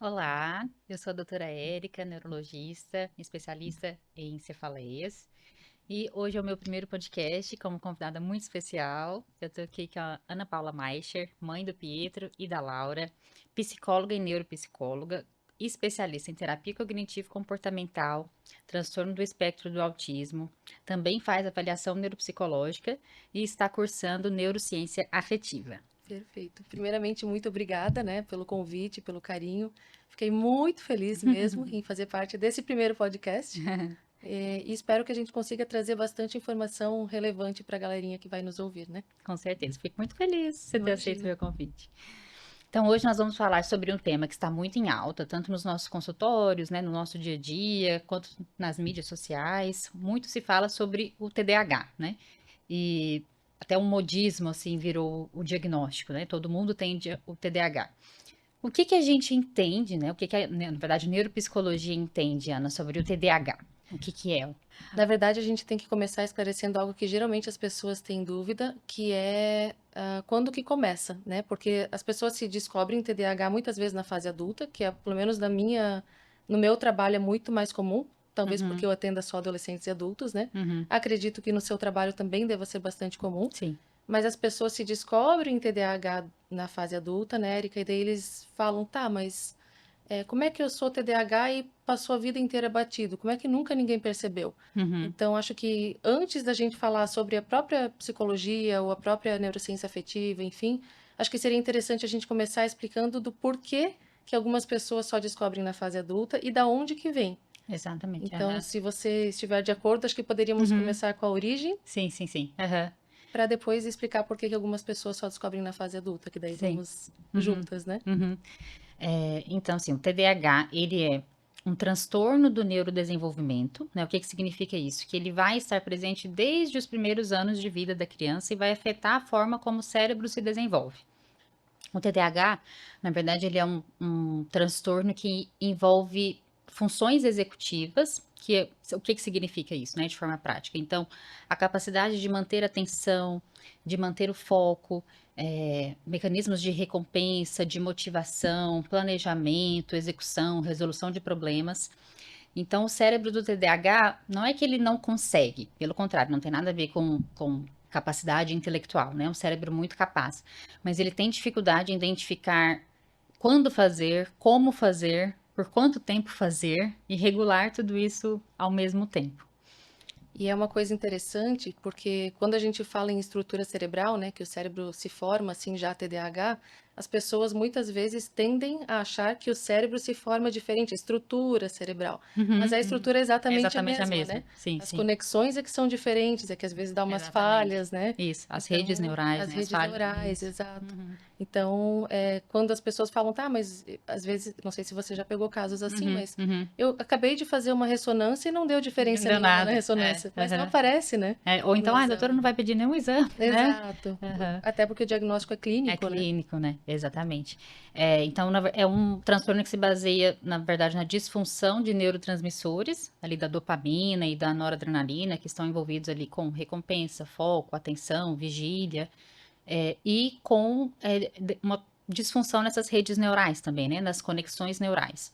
Olá, eu sou a doutora Érica, neurologista, especialista em cefaleias. E hoje é o meu primeiro podcast como convidada muito especial. Eu estou aqui com a Ana Paula Maischer, mãe do Pietro e da Laura, psicóloga e neuropsicóloga, especialista em terapia cognitivo-comportamental, transtorno do espectro do autismo, também faz avaliação neuropsicológica e está cursando neurociência afetiva. Perfeito. Primeiramente, muito obrigada, né, pelo convite, pelo carinho. Fiquei muito feliz mesmo em fazer parte desse primeiro podcast. E espero que a gente consiga trazer bastante informação relevante para a galerinha que vai nos ouvir, né? Com certeza, fico muito feliz de você ter aceito o Imagina. meu convite. Então, hoje nós vamos falar sobre um tema que está muito em alta, tanto nos nossos consultórios, né, no nosso dia a dia, quanto nas mídias sociais. Muito se fala sobre o TDAH, né? E até um modismo, assim, virou o diagnóstico, né? Todo mundo tem o TDAH. O que que a gente entende, né? O que que, na verdade, a neuropsicologia entende, Ana, sobre o TDAH? O que que é? Na verdade, a gente tem que começar esclarecendo algo que geralmente as pessoas têm dúvida, que é quando que começa, né? Porque as pessoas se descobrem TDAH muitas vezes na fase adulta, que é, pelo menos no meu trabalho é muito mais comum, talvez porque Uhum, eu atenda só adolescentes e adultos, né? uhum, Acredito que no seu trabalho também deva ser bastante comum, sim. mas as pessoas se descobrem TDAH na fase adulta, né, Erika? E daí eles falam, tá, mas como é que eu sou TDAH e passou a vida inteira batido? Como é que nunca ninguém percebeu? Uhum, Então, acho que antes da gente falar sobre a própria psicologia ou a própria neurociência afetiva, enfim, acho que seria interessante a gente começar explicando do porquê que algumas pessoas só descobrem na fase adulta e da onde que vem. exatamente. Então, Aham. se você estiver de acordo, acho que poderíamos Uhum. começar com a origem Sim, sim, sim. Aham. para depois explicar por que que algumas pessoas só descobrem na fase adulta, que daí Sim. vamos Uhum. juntas, né? Uhum. Então, assim, o TDAH, ele é um transtorno do neurodesenvolvimento, né? O que que significa isso? Que ele vai estar presente desde os primeiros anos de vida da criança e vai afetar a forma como o cérebro se desenvolve. O TDAH, na verdade, ele é um transtorno que envolve funções executivas, o que que significa isso, né, de forma prática? Então, a capacidade de manter a atenção, de manter o foco, mecanismos de recompensa, de motivação, planejamento, execução, resolução de problemas. Então, o cérebro do TDAH não é que ele não consegue, pelo contrário, não tem nada a ver com capacidade intelectual, né? É um cérebro muito capaz, mas ele tem dificuldade em identificar quando fazer, como fazer, por quanto tempo fazer e regular tudo isso ao mesmo tempo. E é uma coisa interessante, porque quando a gente fala em estrutura cerebral, né, que o cérebro se forma assim já TDAH, as pessoas muitas vezes tendem a achar que o cérebro se forma diferente, a estrutura cerebral. Mas Uhum, a uhum. estrutura é É exatamente a exatamente a mesma, mesma. né? Sim, As sim. conexões é que são diferentes, é que às vezes dá umas Exatamente. falhas, né? Isso. As redes Então, neurais, as né? As redes falhas. neurais, Isso. exato. Uhum, Então, quando as pessoas falam, tá, mas às vezes, não sei se você já pegou casos assim, uhum, mas uhum. eu acabei de fazer uma ressonância e não deu Não diferença deu nenhuma na nada. ressonância, mas não Aham. aparece, né? Ou No então, a doutora exame. não vai pedir nenhum exame, né? Exato. Aham. Até porque o diagnóstico é É clínico, né? clínico, né? Exatamente. Então, é um transtorno que se baseia, na verdade, na disfunção de neurotransmissores, ali da dopamina e da noradrenalina, que estão envolvidos ali com recompensa, foco, atenção, vigília, e com uma disfunção nessas redes neurais também, né? Nas conexões neurais.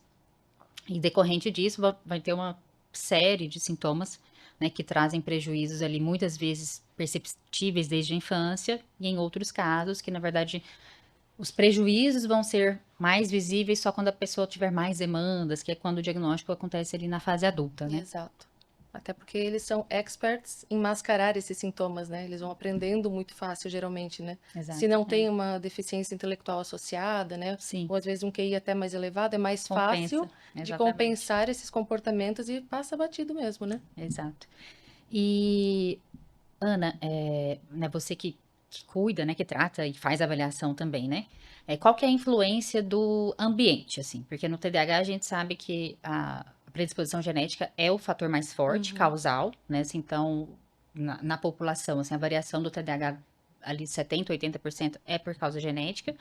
E decorrente disso, vai ter uma série de sintomas, né, que trazem prejuízos ali, muitas vezes perceptíveis desde a infância, e em outros casos, que na verdade os prejuízos vão ser mais visíveis só quando a pessoa tiver mais demandas, que é quando o diagnóstico acontece ali na fase adulta, né? Exato. Até porque eles são experts em mascarar esses sintomas, né? Eles vão aprendendo muito fácil, geralmente, né? Se Exato. não tem uma deficiência intelectual associada, né? Sim, Ou às vezes um QI até mais elevado, é mais fácil compensa. de Exatamente. compensar esses comportamentos e passa batido mesmo, né? Exato. E, Ana, né, você que cuida, né, que trata e faz avaliação também, né? Qual que é a influência do ambiente, assim? Porque no TDAH a gente sabe que a predisposição genética é o fator mais forte, Uhum. causal, né? Assim, então, na população, assim, a variação do TDAH ali 70, 80% é por causa genética,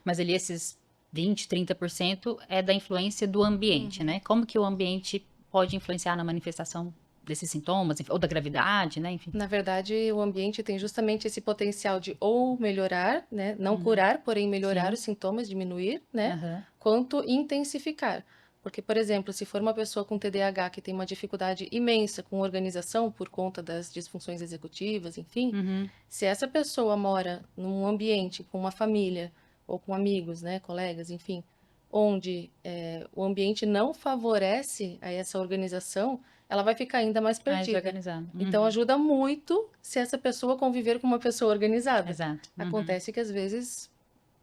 mas ali esses 20, 30% é da influência do ambiente, Uhum. né? Como que o ambiente pode influenciar na manifestação desses sintomas, ou da gravidade, né? Enfim. Na verdade, o ambiente tem justamente esse potencial de ou melhorar, né, não Uhum. curar, porém melhorar Sim. os sintomas, diminuir, né, Aham. quanto intensificar. Porque, por exemplo, se for uma pessoa com TDAH que tem uma dificuldade imensa com organização por conta das disfunções executivas, enfim, Uhum. se essa pessoa mora num ambiente com uma família ou com amigos, né, colegas, enfim, onde o ambiente não favorece a essa organização, ela vai ficar ainda mais Mais perdida. organizado. Então, Uhum. ajuda muito se essa pessoa conviver com uma pessoa organizada. Exato. Uhum. Acontece que às vezes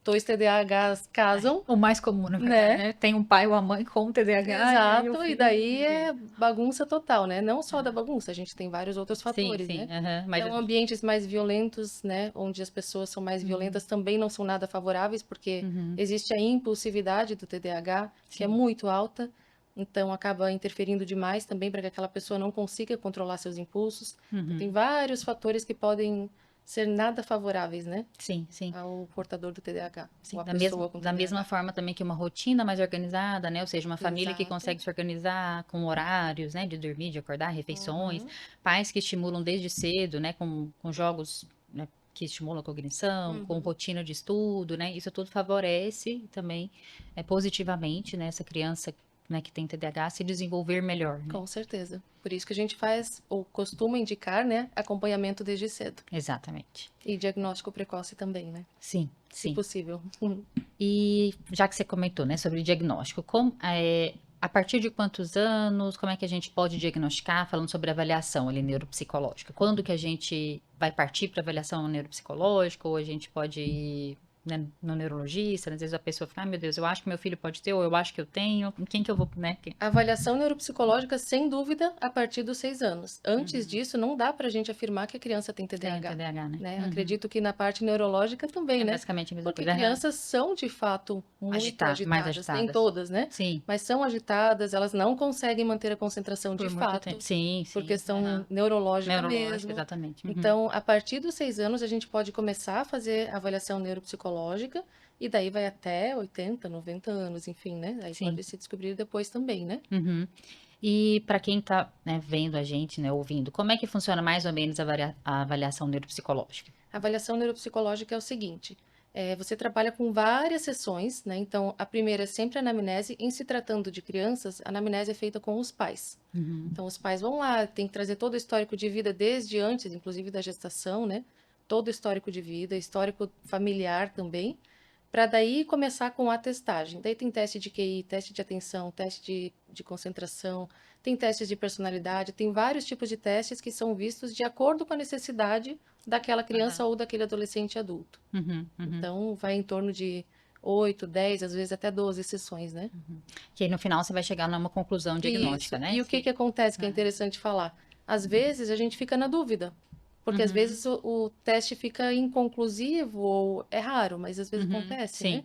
dois TDAHs casam, O mais comum, na verdade, né? né? Tem um pai ou a mãe com TDAH e aí o Exato, e filho daí vive. é bagunça total, né? Não só da bagunça, a gente tem vários outros Sim, fatores, sim. né? Aham. Mas. Então, ambientes mais violentos, né, onde as pessoas são mais Uhum. violentas, também não são nada favoráveis, porque Uhum. existe a impulsividade do TDAH, que é Sim. muito alta, então acaba interferindo demais também para que aquela pessoa não consiga controlar seus impulsos. Então, tem Uhum. vários fatores que podem ser nada favoráveis, né, Sim, sim. ao portador do TDAH, Sim, ou à da mesma, pessoa com da mesma TDAH. forma também que uma rotina mais organizada, né? Ou seja, uma família que Exato. consegue se organizar com horários, né? De dormir, de acordar, refeições, Uhum. pais que estimulam desde cedo, né? Com jogos, né, que estimulam a cognição, com Uhum. rotina de estudo, né? Isso tudo favorece também positivamente, né? Essa criança, né, que tem TDAH se desenvolver melhor, né? Com certeza. Por isso que a gente faz, ou costuma indicar, né, acompanhamento desde cedo. Exatamente. E diagnóstico precoce também, né? Sim, Se sim. possível. E já que você comentou, né, sobre o diagnóstico, a partir de quantos anos, como é que a gente pode diagnosticar, falando sobre avaliação ali neuropsicológica? Quando que a gente vai partir para avaliação neuropsicológica, ou a gente pode ir, né, no neurologista? Às vezes a pessoa fica, meu Deus, eu acho que meu filho pode ter, ou eu acho que eu tenho, em quem que eu vou, né? A avaliação neuropsicológica, sem dúvida, a partir dos 6 anos. Antes Uhum. disso, não dá para a gente afirmar que a criança tem Tem o TDAH, TDAH, né? né? Uhum. Acredito que na parte neurológica também, É né? basicamente a mesma Porque coisa. Aham. crianças são, de fato, muito Mais agitadas. Nem agitadas. todas, né? Sim, Mas são agitadas, elas não conseguem manter a concentração de por muito tempo. fato, Sim, por sim. questão Aham. neurológica Neurológico, mesmo. exatamente. Uhum. Então, a partir dos 6 anos, a gente pode começar a fazer avaliação neuropsicológica, e daí vai até 80, 90 anos, enfim, né? Aí Sim. pode se descobrir depois também, né? Uhum. E para quem está, né, vendo a gente, né, ouvindo, como é que funciona mais ou menos a avaliação neuropsicológica? A avaliação neuropsicológica é o seguinte: você trabalha com várias sessões, né? Então, a primeira é sempre a anamnese. Em se tratando de crianças, a anamnese é feita com os pais. Uhum. Então, os pais vão lá, tem que trazer todo o histórico de vida desde antes, inclusive da gestação, né? Todo o histórico de vida, histórico familiar também, para daí começar com a testagem. Daí tem teste de QI, teste de atenção, teste de concentração, tem testes de personalidade, tem vários tipos de testes que são vistos de acordo com a necessidade daquela criança Aham. ou daquele adolescente adulto. Uhum. Uhum. Então, vai em torno de 8, 10, às vezes até 12 sessões, né? Que aí no final você vai chegar numa conclusão diagnóstica, Isso. né? E o que que acontece que é Ah. interessante falar? Às vezes a gente fica na dúvida, porque às Uhum. vezes o teste fica inconclusivo ou é raro, mas às vezes Uhum. acontece, né? Sim,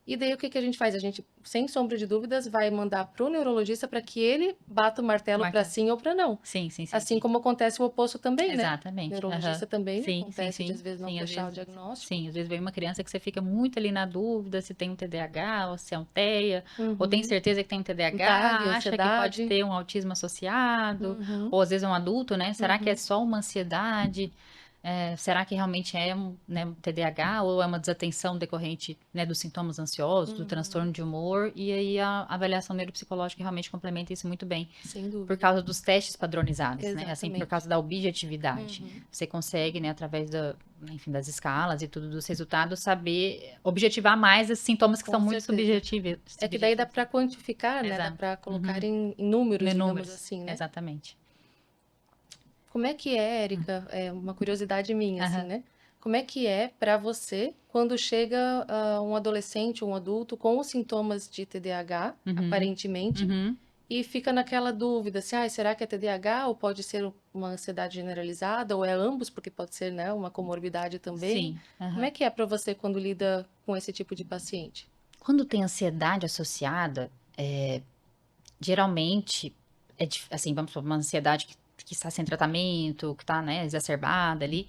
E daí o que que a gente faz? A gente, sem sombra de dúvidas, vai mandar para o neurologista para que ele bata o martelo para Marta. sim ou para não. Sim, sim, sim, Assim sim. como acontece o oposto também, né? Exatamente. Aham. Neurologista também Sim, sim, acontece de às sim. vezes não Sim, às fechar o vezes, diagnóstico. sim, às vezes vem uma criança que você fica muito ali na dúvida se tem um TDAH ou se é um TEA, ou tem Uhum. certeza que tem um TDAH, TAG, acha que pode ansiedade. ter um autismo associado, Uhum. ou às vezes é um adulto, né? Será que é Uhum. só uma ansiedade? Será que realmente é um, né, um TDAH ou é uma desatenção decorrente, né, dos sintomas ansiosos, do transtorno Uhum. de humor? E aí a avaliação neuropsicológica realmente complementa isso muito bem Sem por dúvida. causa dos testes padronizados, né? Assim, por Exatamente. causa da objetividade. Uhum. Você consegue, né, através enfim, das escalas e tudo dos resultados, saber objetivar mais esses sintomas que são Com muito certeza. subjetivos. É que daí dá Subjetivos, para né? quantificar, né? Dá Exato. para colocar Uhum. em números, digamos Números, assim, né? exatamente. Como é que é, Hum. Érica? É uma curiosidade minha, assim, Aham. né? Como é que é para você quando chega um adolescente ou um adulto com os sintomas de TDAH, Uhum. aparentemente, Uhum. e fica naquela dúvida se, será que é TDAH ou pode ser uma ansiedade generalizada ou é ambos, porque pode ser, né, uma comorbidade também. Sim. Como é Aham. que é para você quando lida com esse tipo de paciente? Quando tem ansiedade associada, geralmente, assim, vamos supor, uma ansiedade que está sem tratamento, que está, né, exacerbada ali,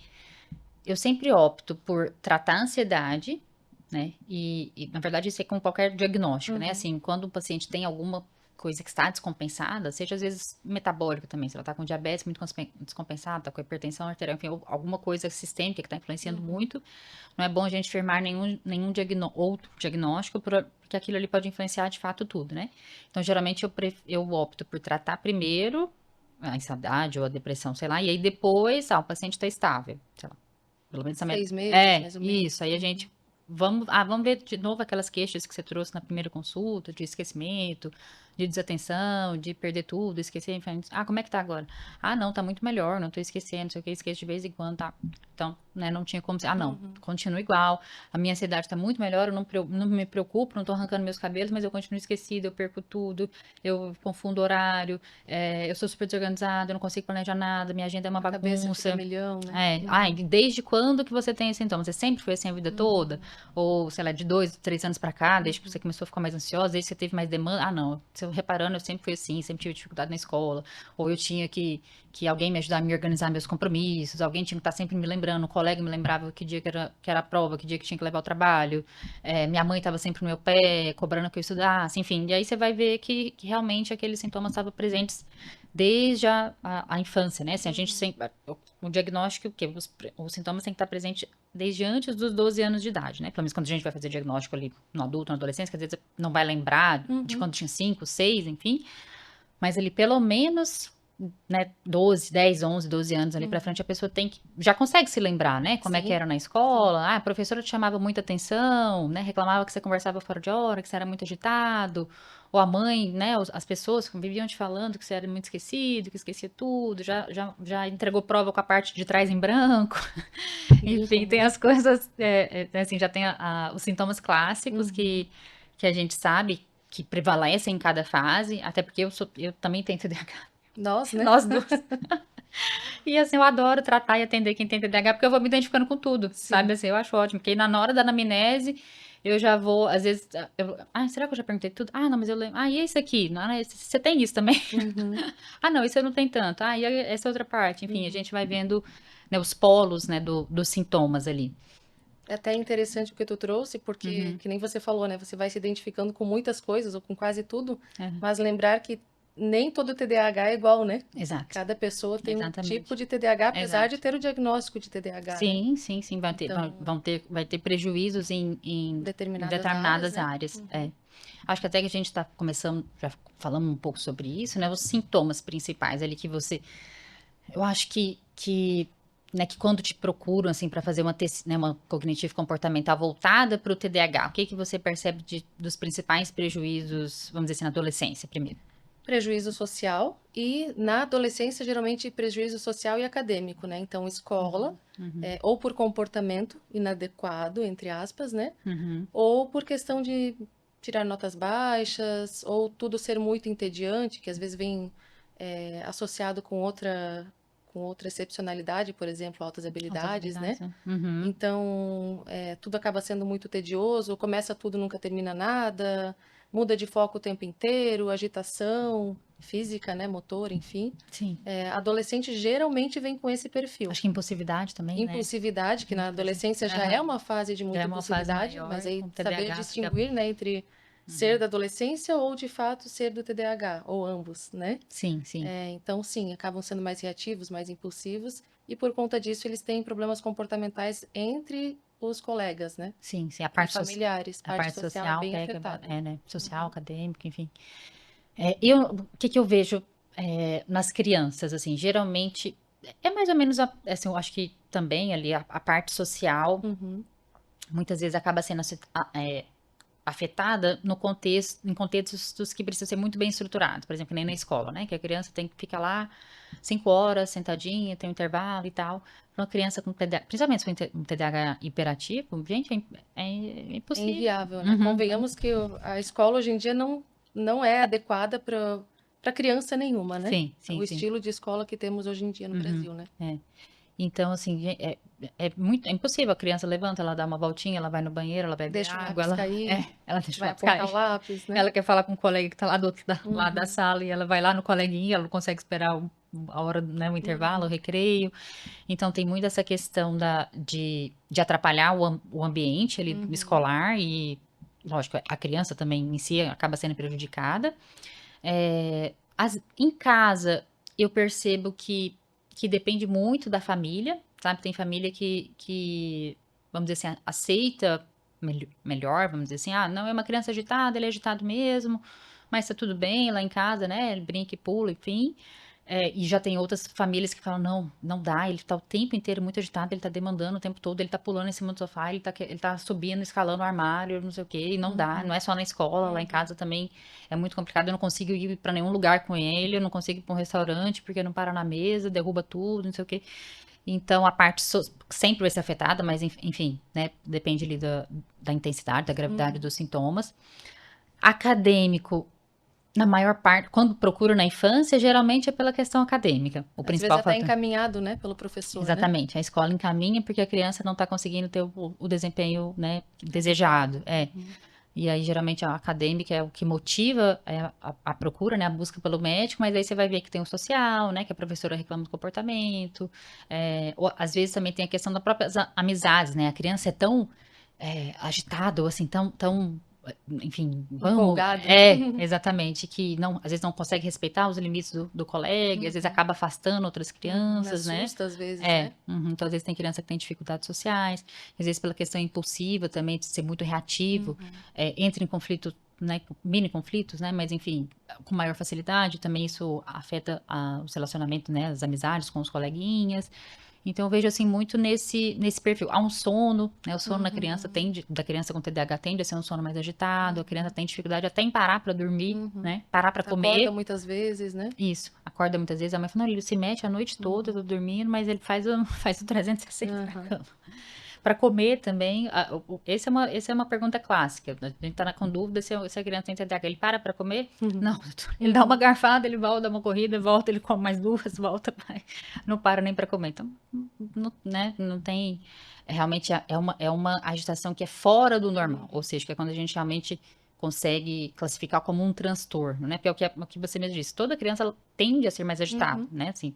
eu sempre opto por tratar a ansiedade, né? Na verdade, isso é com qualquer diagnóstico, né? Uhum, Assim, quando o paciente tem alguma coisa que está descompensada, seja às vezes metabólica também, se ela está com diabetes muito descompensada, está com hipertensão arterial, enfim, alguma coisa sistêmica que está influenciando muito, não é bom a gente firmar nenhum outro diagnóstico, porque aquilo ali pode influenciar de fato tudo, né? Então, geralmente eu opto por tratar primeiro a ansiedade ou a depressão, sei lá, e aí depois, o paciente está estável, sei lá, pelo menos 6 meses, mais ou menos. isso, aí a gente vamos ver de novo aquelas queixas que você trouxe na primeira consulta, de esquecimento, de desatenção, de perder tudo, esquecer, enfim. Como é que tá agora? Não, tá muito melhor, não tô esquecendo, não sei o que, esqueço de vez em quando, tá. Então, né, não tinha como ser, não, continua igual, a minha ansiedade tá muito melhor, eu não me preocupo, não tô arrancando meus cabelos, mas eu continuo esquecida, eu perco tudo, eu confundo horário, eu sou super desorganizada, eu não consigo planejar nada, minha agenda é uma A cabeça fica bagunça. milhão, né? E desde quando que você tem esse sintoma? Você sempre foi assim a vida toda? Ou, sei lá, de 2, 3 anos pra cá, desde que você começou a ficar mais ansiosa, desde que você teve mais demanda? Não, se eu reparando, eu sempre fui assim, sempre tive dificuldade na escola, ou eu tinha que alguém me ajudar a me organizar meus compromissos, alguém tinha que estar sempre me lembrando, um colega me lembrava que dia que era a prova, que dia que tinha que levar o trabalho, minha mãe estava sempre no meu pé, cobrando que eu estudasse, enfim, e aí você vai ver que realmente aqueles sintomas estavam presentes desde a infância, né? Assim, a gente sempre, o diagnóstico, o quê? Os sintomas têm que estar presentes desde antes dos 12 anos de idade, né? Pelo menos quando a gente vai fazer diagnóstico ali no adulto, na adolescência, que às vezes não vai lembrar de quando tinha 5, 6, enfim. Mas ele pelo menos, né, 12, 10, 11, 12 anos ali pra frente, a pessoa já consegue se lembrar, né? Como é que Sim, era na escola. A professora te chamava muita atenção, né? Reclamava que você conversava fora de hora, que você era muito agitado. Ou a mãe, né? As pessoas viviam te falando que você era muito esquecido, que esquecia tudo, já entregou prova com a parte de trás em branco. bem Enfim, tem comum. as coisas, assim, já tem os sintomas clássicos que a gente sabe que prevalecem em cada fase, até porque eu também tenho TDAH, Nós, né? nós duas. E assim, eu adoro tratar e atender quem tem TDAH, porque eu vou me identificando com tudo, Sim. sabe? Assim, eu acho ótimo, porque na hora da anamnese, eu já vou, às vezes, será que eu já perguntei tudo? Não, mas eu lembro. E esse aqui? Não, você tem isso também? Não, isso eu não tenho tanto. E essa outra parte? Enfim, a gente vai vendo, né, os polos, né, dos sintomas ali. É até interessante o que tu trouxe, porque, que nem você falou, né? Você vai se identificando com muitas coisas, ou com quase tudo, mas lembrar que nem todo TDAH é igual, né? Exato. Cada pessoa tem um tipo Exatamente. de TDAH, apesar de Exato. ter o diagnóstico de TDAH, né? Sim, sim, sim. Então, Vai ter prejuízos em determinadas áreas, determinadas né? áreas. Acho que até que a gente está começando, já falando um pouco sobre isso, né? Os sintomas principais ali que você. Eu acho né, que quando te procuram, assim, para fazer né, uma cognitivo comportamental voltada para o TDAH, o que que você percebe dos principais prejuízos, vamos dizer assim, na adolescência, primeiro? Prejuízo social e na adolescência geralmente prejuízo social e acadêmico, né? Então escola, ou por comportamento inadequado, entre aspas, né? Ou por questão de tirar notas baixas, ou tudo ser muito entediante, que às vezes vem associado com outra excepcionalidade, por exemplo, altas Outras habilidades, né? habilidades, né? Uhum. Então, tudo acaba sendo muito tedioso, começa tudo, nunca termina nada, muda de foco o tempo inteiro, agitação física, né, motor, enfim. Sim. Adolescente geralmente vem com esse perfil. Acho que impulsividade também, né? Impulsividade, que na Muita gente. adolescência já é uma fase de Já muita é uma fase impulsividade, mas maior, aí com saber TDAH fica. distinguir, né, entre ser da adolescência ou de fato ser do TDAH, ou ambos, né? Sim, sim. Então, sim, acabam sendo mais reativos, mais impulsivos, e por conta disso eles têm problemas comportamentais entre os colegas, né? Sim, sim. E familiares, A parte parte social é social bem pega, afetada. né? Social, acadêmico, enfim. O que que eu vejo nas crianças, assim, geralmente é mais ou menos, assim, eu acho que também ali a parte social Uhum, muitas vezes acaba sendo afetada no contexto, em contextos que precisam ser muito bem estruturados, por exemplo, que nem na escola, né? Que a criança tem que ficar lá 5 horas sentadinha, tem um intervalo e tal. Para uma criança com TDAH, principalmente se for um TDAH hiperativo, gente, é é impossível. inviável, né? Convenhamos que a escola hoje em dia não é adequada para criança nenhuma, né? Sim, sim, O sim. estilo de escola que temos hoje em dia no Brasil, né? É. Então, assim, é impossível. A criança levanta, ela dá uma voltinha, ela vai no banheiro, ela bebe Deixa o água, lápis cair, ela deixa o vai lápis apontar o cair. lápis, né? Ela quer falar com um colega que tá lá do outro lado da sala e ela vai lá no coleguinha, ela não consegue esperar a hora, né, o intervalo, o recreio. Então, tem muito essa questão de atrapalhar o ambiente escolar e, lógico, a criança também em si acaba sendo prejudicada. Em casa, eu percebo que depende muito da família, sabe? Tem família que vamos dizer assim, aceita melhor, vamos dizer assim, não, é uma criança agitada, ele é agitado mesmo, mas tá tudo bem lá em casa, né? Ele brinca e pula, enfim. E já tem outras famílias que falam, não, não dá, ele tá o tempo inteiro muito agitado, ele tá demandando o tempo todo, ele tá pulando em cima do sofá, ele tá subindo, escalando o armário, não sei o quê, e não dá, não é só na escola, lá em casa também é muito complicado, eu não consigo ir pra nenhum lugar com ele, eu não consigo ir pra um restaurante, porque não para na mesa, derruba tudo, não sei o quê. Então, a parte sempre vai ser afetada, mas enfim, né, depende ali da intensidade, da gravidade dos sintomas. Acadêmico, na maior parte, quando procuro na infância, geralmente é pela questão acadêmica. O Às vezes principal até fator. encaminhado, né, pelo professor, né? Exatamente. A escola encaminha porque a criança não está conseguindo ter o desempenho, né, desejado. E aí, geralmente, a acadêmica é o que motiva a procura, né, a busca pelo médico, mas aí você vai ver que tem o social, né, que a professora reclama do comportamento. Ou, às vezes também tem a questão das próprias amizades, né? A criança é tão agitada, ou assim, tão enfim, vamos. Empolgado. Exatamente, que não, às vezes não consegue respeitar os limites do colega, às vezes acaba afastando outras crianças, né? Assusta às vezes, né? Então, às vezes tem criança que tem dificuldades sociais, às vezes pela questão impulsiva também, de ser muito reativo, entra em conflito, né, mini conflitos, né, mas enfim, com maior facilidade, também isso afeta os relacionamentos, né, as amizades com os coleguinhas. Então, eu vejo assim muito nesse perfil. Há um sono, né? O sono da criança com TDAH tende a ser um sono mais agitado, a criança tem dificuldade até em parar para dormir, né? Parar para comer. Acorda muitas vezes, né? Isso, acorda muitas vezes, a mãe fala, não, ele se mexe a noite toda, eu tô dormindo, mas ele faz o 360 na cama. Para comer também, essa é uma pergunta clássica. A gente tá com dúvida se a criança tem TDAH. Ele para comer? Não, doutor. Ele dá uma garfada, ele volta, dá uma corrida, volta, ele come mais duas, volta, vai. Não para nem para comer. Então, não, né, não tem. Realmente é uma agitação que é fora do normal. Ou seja, que é quando a gente realmente consegue classificar como um transtorno, né? Porque é o que você mesmo disse. Toda criança ela tende a ser mais agitada, né? Assim,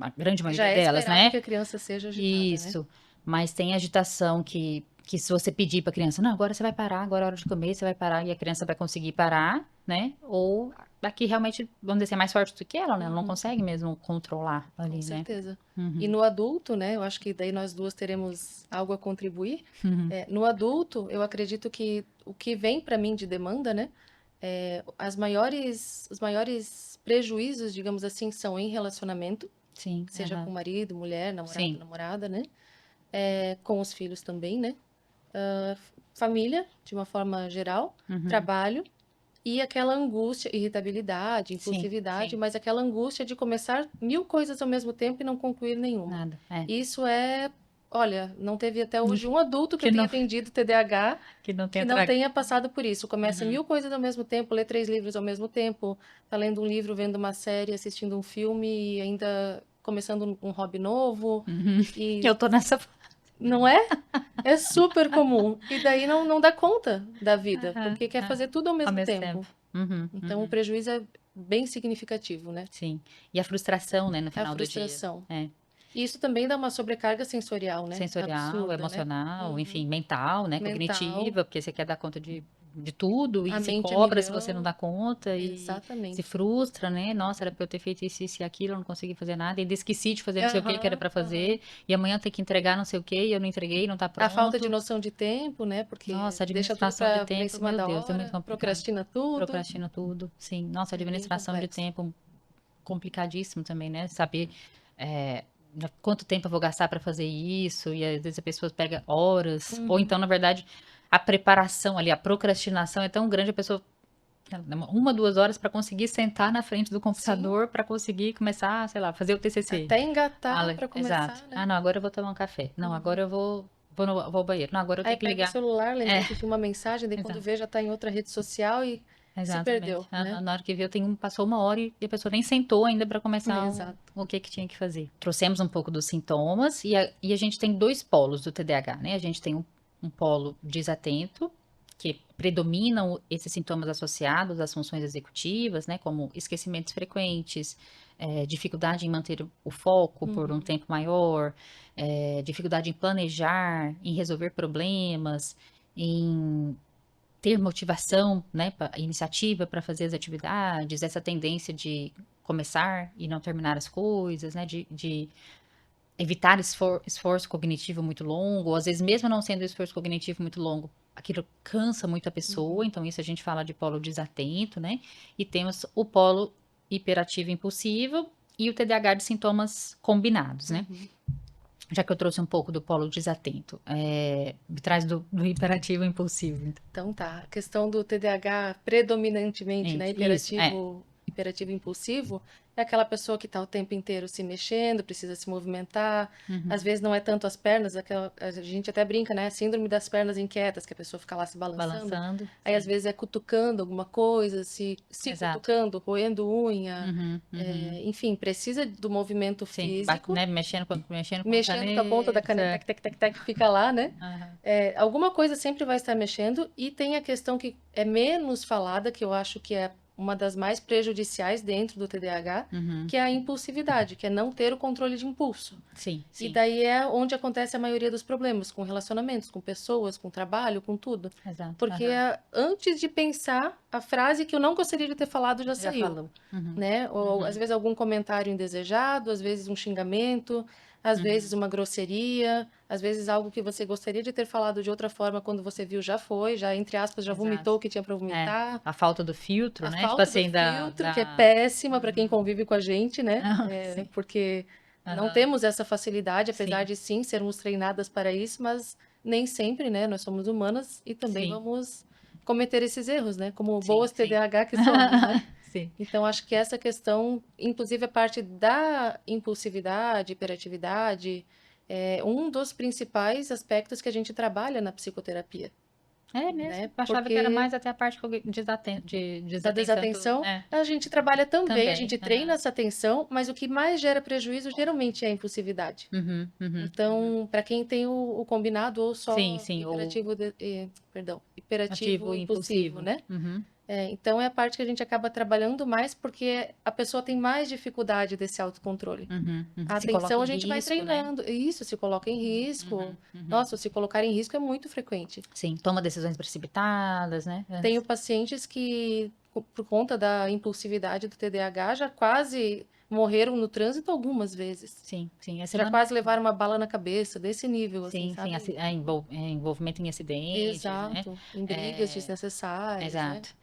a grande Já maioria é delas, esperado né? que a criança seja agitada, né? Isso. Mas tem agitação que se você pedir para a criança, não, agora você vai parar, agora é hora de comer, você vai parar e a criança vai conseguir parar, né? Ou aqui realmente, vamos dizer assim, é mais forte do que ela, né? Ela não consegue mesmo controlar ali, Com né? certeza. E no adulto, né? Eu acho que daí nós duas teremos algo a contribuir. No adulto, eu acredito que o que vem para mim de demanda, né? Os maiores prejuízos, digamos assim, são em relacionamento, Sim. seja com marido, mulher, namorado, Sim. namorada, né? Com os filhos também, né? Família, de uma forma geral, trabalho e aquela angústia, irritabilidade, Sim, impulsividade, sim. mas aquela angústia de começar 1000 coisas ao mesmo tempo e não concluir nenhuma. Nada. Isso olha, não teve até hoje um adulto que Que eu tenha não, atendido TDAH que não que tenha não trago. tenha passado por isso. Começa 1000 coisas ao mesmo tempo, lê 3 livros ao mesmo tempo, tá lendo um livro, vendo uma série, assistindo um filme e ainda começando um hobby novo. E Eu tô nessa. não é? É super comum. E daí não dá conta da vida, porque quer fazer tudo ao Ao mesmo mesmo tempo. tempo. Então, o prejuízo é bem significativo, né? Sim. E a frustração, né, no A final do dia. frustração. E isso também dá uma sobrecarga sensorial, né? Sensorial, Absurda, né? emocional, enfim, mental, né, Mental, cognitiva, porque você quer dar conta de tudo e a se mente a cobra se você não milhão. dá conta e se Exatamente. frustra, né? Nossa, era pra eu ter feito isso e aquilo, eu não consegui fazer nada, e ainda esqueci de fazer não sei o que que era Aham, pra aham. fazer, e amanhã tem que entregar não sei o que, e eu não entreguei, não tá A falta de pronto. noção de tempo, né? Porque Nossa, deixa tudo administração de para em tempo, cima meu da Deus, é muito hora, complicado. procrastina tudo. Procrastino tudo, sim. Nossa, É bem administração de complexo. tempo complicadíssimo também, né? Saber quanto tempo eu vou gastar para fazer isso, e às vezes a pessoa pega horas, ou então, na verdade, a preparação ali, a procrastinação é tão grande, a pessoa 1, 2 horas para conseguir sentar na frente do Sim, computador para conseguir começar, sei lá, fazer o TCC. até engatar Fala, para exato. começar, Ah, né? não, agora eu vou tomar um café. Não, agora eu vou ao banheiro. Não, agora eu Aí tenho que pega o ligar. celular, É, lembrou que tinha uma mensagem, daí quando exato. vê já tá em outra rede social e se Exatamente. perdeu, né? Na hora que viu, passou 1 hora e a pessoa nem sentou ainda para começar Exato. o que tinha que fazer. Trouxemos um pouco dos sintomas e a gente tem dois polos do TDAH, né? A gente tem um polo desatento, que predominam esses sintomas associados às funções executivas, né? Como esquecimentos frequentes, dificuldade em manter o foco por um tempo maior, dificuldade em planejar, em resolver problemas, em ter motivação, né, iniciativa para fazer as atividades, essa tendência de começar e não terminar as coisas, né, de evitar esforço cognitivo muito longo, ou às vezes mesmo não sendo esforço cognitivo muito longo, aquilo cansa muito a pessoa, então isso a gente fala de polo desatento, né? E temos o polo hiperativo impulsivo e o TDAH de sintomas combinados, né? Já que eu trouxe um pouco do polo desatento, me traz do hiperativo impulsivo. Então tá, a questão do TDAH predominantemente, né, Isso, hiperativo impulsivo, é aquela pessoa que está o tempo inteiro se mexendo, precisa se movimentar, às vezes não é tanto as pernas, a gente até brinca, né, síndrome das pernas inquietas, que a pessoa fica lá se balançando, balançando. aí às Sim. vezes é cutucando alguma coisa, se Exato. cutucando, roendo unha, enfim, precisa do movimento Sim, físico, né, mexendo com a mexendo com a ponta da caneta, caneta. tec, tec, tec, tec, fica lá, né? Aham. Alguma coisa sempre vai estar mexendo, e tem a questão que é menos falada, que eu acho que é uma das mais prejudiciais dentro do TDAH, que é a impulsividade, que é não ter o controle de impulso. Sim, E sim. daí é onde acontece a maioria dos problemas, com relacionamentos, com pessoas, com trabalho, com tudo. Exato. Porque Aham. antes de pensar, a frase que eu não gostaria de ter falado já Já saiu, falou. Uhum. né? Ou às vezes algum comentário indesejado, às vezes um xingamento, às vezes uma grosseria, às vezes algo que você gostaria de ter falado de outra forma, quando você viu já foi, já entre aspas, já vomitou Exato. o que tinha para vomitar. A falta do filtro, A né? Tipo falta do assim, filtro, que é péssima para quem Uhum. convive com a gente, né? Sim. Porque não Aham. temos essa facilidade, apesar Sim, de sim sermos treinadas para isso, mas nem sempre, né? Nós somos humanas e também sim, vamos cometer esses erros, né? Como sim, boas sim. TDAH que somos, né? Sim. Então, acho que essa questão, inclusive a parte da impulsividade, hiperatividade, é um dos principais aspectos que a gente trabalha na psicoterapia, É mesmo. né? Eu achava que era Porque mais até a parte de da desatenção. desatenção, a gente trabalha também, a Também. gente treina Aham. essa atenção, mas o que mais gera prejuízo geralmente é a impulsividade. Uhum, uhum. Então, para quem tem o combinado ou Sim, só sim. Ou hiperativo ativo impulsivo, impulsivo. né? Uhum. Então é a parte que a gente acaba trabalhando mais, porque a pessoa tem mais dificuldade desse autocontrole. Uhum, uhum. A Se coloca atenção a em gente vai risco, né? treinando, e isso se coloca em risco. Uhum, uhum. Nossa, se colocar em risco é muito frequente. Sim, toma decisões precipitadas, né? Tenho pacientes que, por conta da impulsividade do TDAH, já quase morreram no trânsito algumas vezes. Sim, sim. Essa Já semana. quase levaram uma bala na cabeça, desse nível, assim, Sim, sim. sabe? Envolvimento em acidentes, né? Exato. Em brigas É, desnecessárias, né? exato.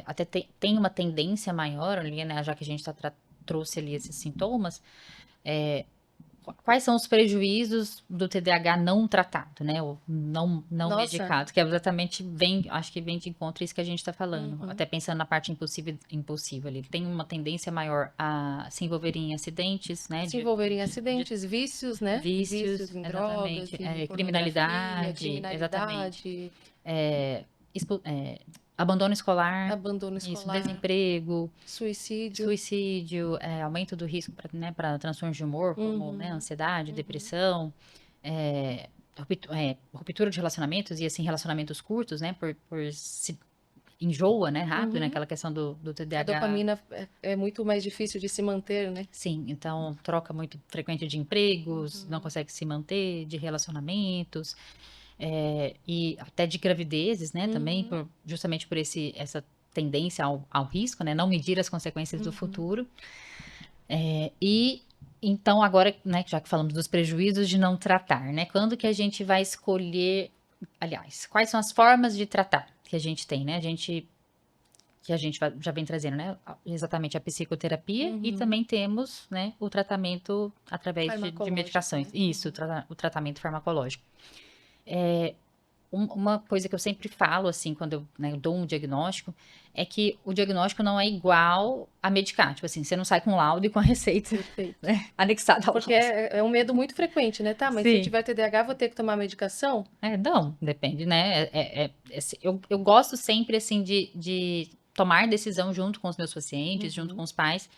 Até tem uma tendência maior ali, né? Já que a gente trouxe ali esses sintomas, é, quais são os prejuízos do TDAH não tratado, né? Ou não Nossa. medicado, que é exatamente acho que vem de encontro a isso que a gente está falando. Uhum. Até pensando na parte impulsiva ali. Ele tem uma tendência maior a se envolver em acidentes, né? Se envolver em De acidentes, vícios, né? vícios, Vícios em drogas, exatamente. em pornografia, Criminalidade, exatamente. criminalidade, É, abandono escolar, abandono isso, escolar, desemprego, suicídio. suicídio, aumento do risco para transtornos de humor, como, né, Uhum. ansiedade, depressão, ruptura de relacionamentos, e assim, relacionamentos curtos, né, por se enjoa, né, rápido, né, Uhum. aquela questão do A TDAH. dopamina é muito mais difícil de se manter, né? Sim, então troca muito frequente de empregos, não consegue se manter, de relacionamentos, e até de gravidezes, né, também, Uhum. justamente por essa tendência ao risco, né, não medir as consequências do Uhum. futuro. E então agora, né, já que falamos dos prejuízos de não tratar, né, quando que a gente vai escolher, aliás, quais são as formas de tratar que a gente tem, né, que a gente já vem trazendo, né, exatamente a psicoterapia, e Uhum. também temos, né, o tratamento através de Farmacológico, medicações, né? isso, o tratamento farmacológico. Uma coisa que eu sempre falo, assim, quando eu, né, eu dou um diagnóstico, é que o diagnóstico não é igual a medicar. Tipo assim, você não sai com laudo e com a receita, Perfeito. né, anexada ao Porque laudo. é um medo muito frequente, né? Tá, mas se eu Sim. tiver TDAH, vou ter que tomar medicação? Não, depende, né? Eu gosto sempre, assim, de tomar decisão junto com os meus pacientes, junto com Uhum. os pais,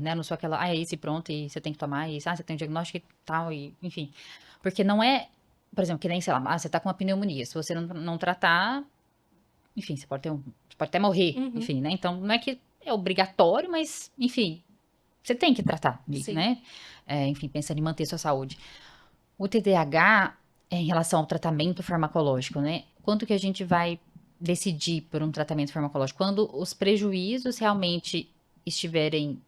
né? Não sou aquela, é isso e pronto, e você tem que tomar isso, você tem um diagnóstico e tal, e enfim. Porque não é, por exemplo, que nem, sei lá, você tá com uma pneumonia, se você não tratar, enfim, você pode até morrer, Uhum. enfim, né? Então, não é que é obrigatório, mas, enfim, você tem que tratar, Sim. né? Enfim, pensando em manter sua saúde. O TDAH, em relação ao tratamento farmacológico, né? Quanto que a gente vai decidir por um tratamento farmacológico? Quando os prejuízos realmente estiverem,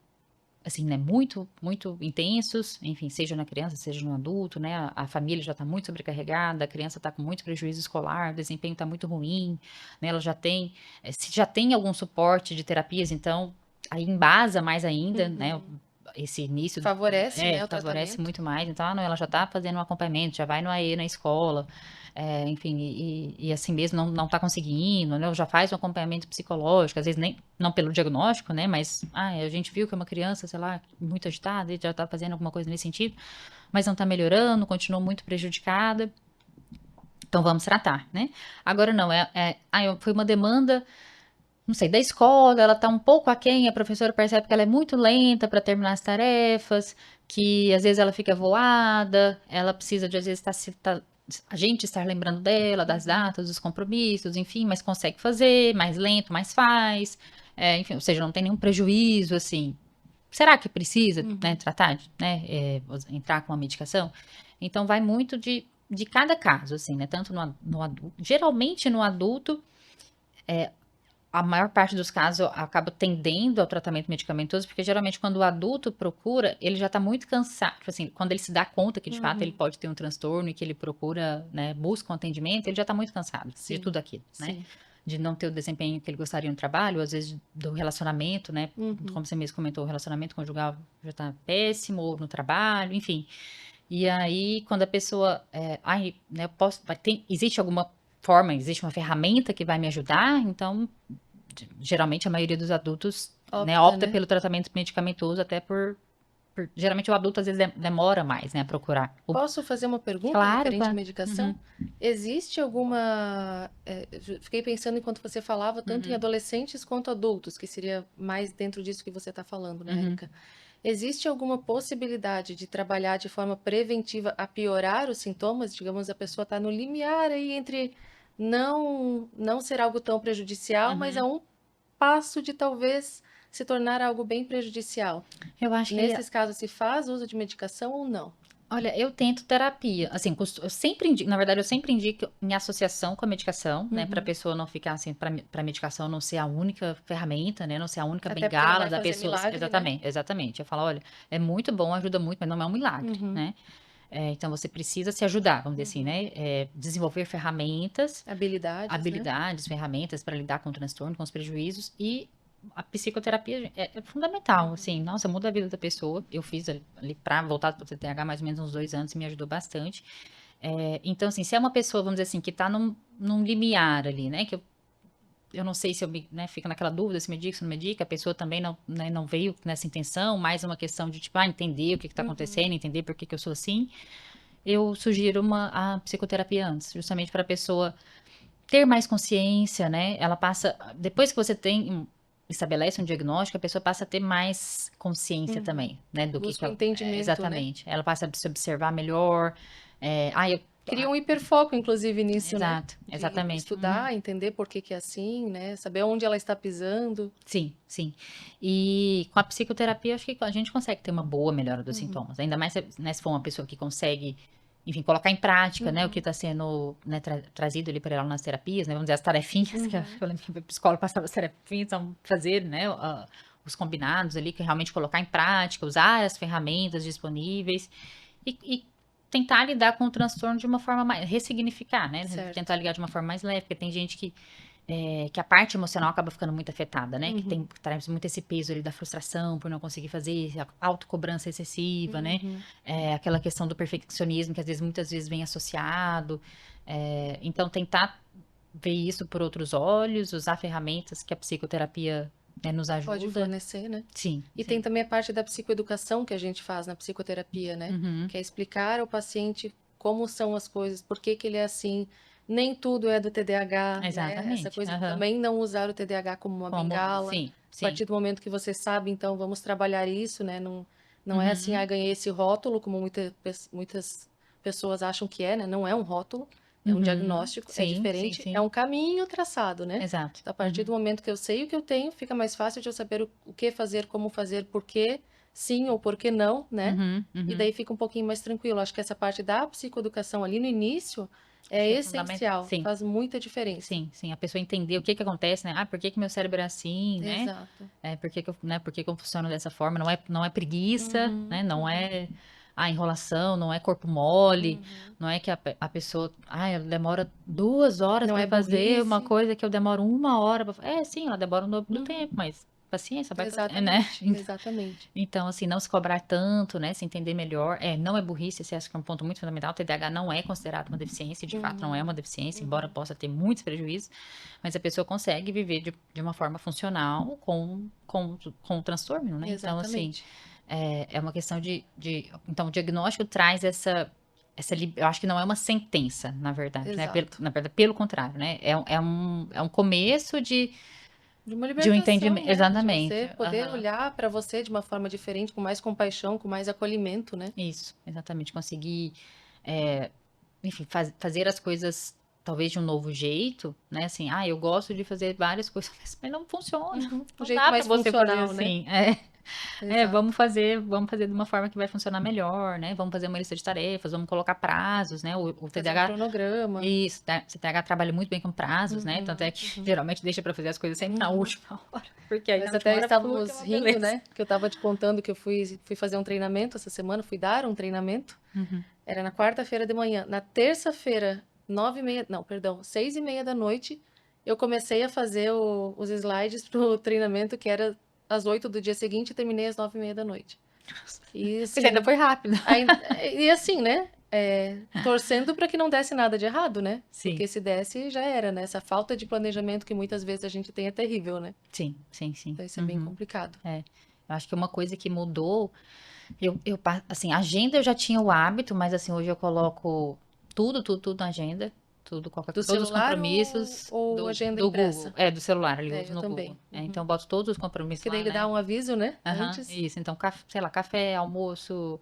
assim, né, muito, muito intensos, enfim, seja na criança, seja no adulto, né, a família já está muito sobrecarregada, a criança está com muito prejuízo escolar, o desempenho está muito ruim, né, ela já tem, se já tem algum suporte de terapias, então, aí embasa mais ainda, né, Uhum. esse início, Favorece, né, o favorece tratamento. muito mais, então, não, ela já está fazendo um acompanhamento, já vai no AE na escola, enfim, e assim mesmo não está conseguindo, né, ou já faz um acompanhamento psicológico, às vezes nem, não pelo diagnóstico, né, mas a gente viu que é uma criança, sei lá, muito agitada, e já está fazendo alguma coisa nesse sentido, mas não está melhorando, continua muito prejudicada, então vamos tratar, né? Agora não, foi uma demanda, não sei, da escola, ela está um pouco aquém, a professora percebe que ela é muito lenta para terminar as tarefas, que às vezes ela fica voada, ela precisa de às vezes a gente estar lembrando dela, das datas, dos compromissos, enfim, mas consegue fazer, mais lento, mas faz, enfim, ou seja, não tem nenhum prejuízo, assim. Será que precisa, né, Uhum. tratar, né, entrar com a medicação? Então vai muito de cada caso, assim, né, tanto no adulto, geralmente no adulto, a maior parte dos casos acaba tendendo ao tratamento medicamentoso, porque geralmente quando o adulto procura, ele já está muito cansado. Tipo assim, quando ele se dá conta que de fato ele Uhum. pode ter um transtorno e que ele procura, né, busca um atendimento, ele já está muito cansado de Sim, tudo aquilo, né? sim. De não ter o desempenho que ele gostaria no trabalho, às vezes do relacionamento, né? Uhum. Como você mesmo comentou, o relacionamento conjugal já está péssimo, ou no trabalho, enfim. E aí, quando a pessoa, né, existe alguma forma, existe uma ferramenta que vai me ajudar, então geralmente a maioria dos adultos, né, Opta, opta né? pelo tratamento medicamentoso até geralmente o adulto às vezes demora mais, né, a procurar. Posso fazer uma pergunta Claro, referente à claro. Uhum, medicação? Existe alguma. Fiquei pensando enquanto você falava, tanto em uhum, adolescentes quanto adultos, que seria mais dentro disso que você está falando, né, uhum. Érica? Existe alguma possibilidade de trabalhar de forma preventiva a piorar os sintomas? Digamos, a pessoa está no limiar aí entre não ser algo tão prejudicial, mas a Uhum. um passo de talvez se tornar algo bem prejudicial. Eu acho que Nesses casos, se faz uso de medicação ou não? olha, eu tento terapia, assim, eu sempre indico, na verdade, eu sempre indico em associação com a medicação, né, para a Uhum. pessoa não ficar assim, para a medicação não ser a única ferramenta, né, não ser a única Até porque não bengala vai da fazer pessoa. milagre, né? Exatamente, exatamente. Eu falo, olha, é muito bom, ajuda muito, mas não é um milagre, Uhum, né? Então você precisa se ajudar, vamos dizer assim, uhum. né? Desenvolver ferramentas, Habilidades, né? habilidades, ferramentas para lidar com o transtorno, com os prejuízos e a psicoterapia é fundamental, Uhum, assim, nossa, muda a vida da pessoa. Eu fiz ali para voltar para o TDAH mais ou menos uns 2 anos e me ajudou bastante. Então, assim, se é uma pessoa, vamos dizer assim, que está num limiar ali, né? Que eu não sei se né, fica naquela dúvida se medica, se não medica, a pessoa também não, né, não veio nessa intenção, mais uma questão de, tipo, entender o que está uhum, acontecendo, entender por que que eu sou assim. Eu sugiro a psicoterapia antes, justamente para a pessoa ter mais consciência, né? Ela passa, depois que você estabelece um diagnóstico, a pessoa passa a ter mais consciência uhum. também, né? Do que Busca o é, entendimento, né? exatamente. Ela passa a se observar melhor. Eu, Cria um hiperfoco, inclusive, nisso, né? exato, De exatamente. Uhum. estudar, entender por que que é assim, né? Saber onde ela está pisando. Sim, sim. E com a psicoterapia, acho que a gente consegue ter uma boa melhora dos Uhum, sintomas. Ainda mais né, se for uma pessoa que consegue, enfim, colocar em prática, né, o que uhum, está sendo, né, trazido ali para ela nas terapias, né, vamos dizer, as tarefinhas, que uhum, eu lembro que a psicóloga passava as tarefinhas, então fazer, né, os combinados ali, que realmente colocar em prática, usar as ferramentas disponíveis e tentar lidar com o transtorno de uma forma mais, ressignificar, né, certo. tentar ligar de uma forma mais leve, porque tem gente que a parte emocional acaba ficando muito afetada, né? Uhum, Que traz muito esse peso ali da frustração por não conseguir fazer, a autocobrança excessiva, né? uhum. Aquela questão do perfeccionismo que às vezes, muitas vezes vem associado. Então, tentar ver isso por outros olhos, usar ferramentas que a psicoterapia, né, nos Pode ajuda. fornecer, né? Sim, E tem sim. também a parte da psicoeducação que a gente faz na psicoterapia, né? Uhum, Que é explicar ao paciente como são as coisas, por que que ele é assim. Nem tudo é do TDAH, né? Essa exatamente. coisa de Aham. também não usar o TDAH como uma bengala. Sim, A sim. partir do momento que você sabe, então vamos trabalhar isso, né? Não é assim, Uhum, ganhei esse rótulo, como muitas pessoas acham que é, né? Não é um rótulo, é um uhum. diagnóstico, é Sim, sim, diferente, é sim. um caminho traçado, né? Exato. Então, a partir Uhum, do momento que eu sei o que eu tenho, fica mais fácil de eu saber o que fazer, como fazer, por quê, sim ou por que não, né? uhum, E uhum. daí fica um pouquinho mais tranquilo. Acho que essa parte da psicoeducação ali no início É Isso é fundamental. essencial, Sim, faz muita diferença. sim, sim. A pessoa entender o que que acontece, né? Ah, por que que meu cérebro é assim, né? Exato. Por que que por que que eu funciono dessa forma? Não é preguiça, Uhum, né? Não uhum, é a enrolação, não é corpo mole, uhum. não é que a pessoa, ela demora 2 horas Não para é fazer uma burrice. coisa que eu demoro 1 hora. Sim, ela demora o dobro do Uhum. tempo, mas paciência, vai fazer, né? Exatamente, exatamente. Então, assim, não se cobrar tanto, né? Se entender melhor. Não é burrice, esse acho que é um ponto muito fundamental. O TDAH não é considerado uma deficiência, de fato não é uma Uhum, deficiência, embora uhum. possa ter muitos prejuízos, mas a pessoa consegue viver de uma forma funcional com o transtorno, né? Então, assim, Exatamente. é uma questão Então, o diagnóstico traz eu acho que não é uma sentença, na verdade, né? Exato. Na verdade, pelo contrário, né? É um começo De uma de um libertação, entendimento. né? De Exatamente. você poder Aham. olhar para você de uma forma diferente, com mais compaixão, com mais acolhimento, né? Isso, exatamente. Conseguir, é, enfim, fazer as coisas talvez de um novo jeito, né? Assim, eu gosto de fazer várias coisas, mas não funciona. Uhum. Um Não jeito dá para mais você fazer funcional, né? assim. Exato. Vamos fazer de uma forma que vai funcionar melhor, né? Vamos fazer uma lista de tarefas, vamos colocar prazos, né? O Fazer um TDAH, cronograma. isso, tá? O TDAH trabalha muito bem com prazos, né? Tanto é Uhum, que uhum, geralmente deixa para fazer as coisas sempre na uhum. última hora, porque aí na Nós última até hora flui, que é estávamos uma rindo, beleza. né? Que eu estava te contando que eu fui fazer um treinamento essa semana, fui dar um treinamento. Uhum. Era na quarta-feira de manhã. Na terça-feira, 9h30, não, perdão, 6h30 da noite, eu comecei a fazer os slides pro treinamento, que era às 8 do dia seguinte, e terminei às 9h30 da noite. E Mas ainda assim, foi rápido. e assim, né? Torcendo para que não desse nada de errado, né? Sim. Porque se desse, já era, né? Essa falta de planejamento que muitas vezes a gente tem é terrível, né? Sim, sim, sim. Então isso é bem Uhum. complicado. É. Eu acho que uma coisa que mudou, assim, agenda eu já tinha o hábito, mas assim, hoje eu coloco tudo na agenda, Do todos os celular compromissos ou agenda do Google, impressa? do celular, ali eu uso Eu no Google. também. Uhum. Então eu boto todos os compromissos Que daí lá, ele dá né? um aviso, né? Aham, Antes. isso. Então, sei lá, café, almoço,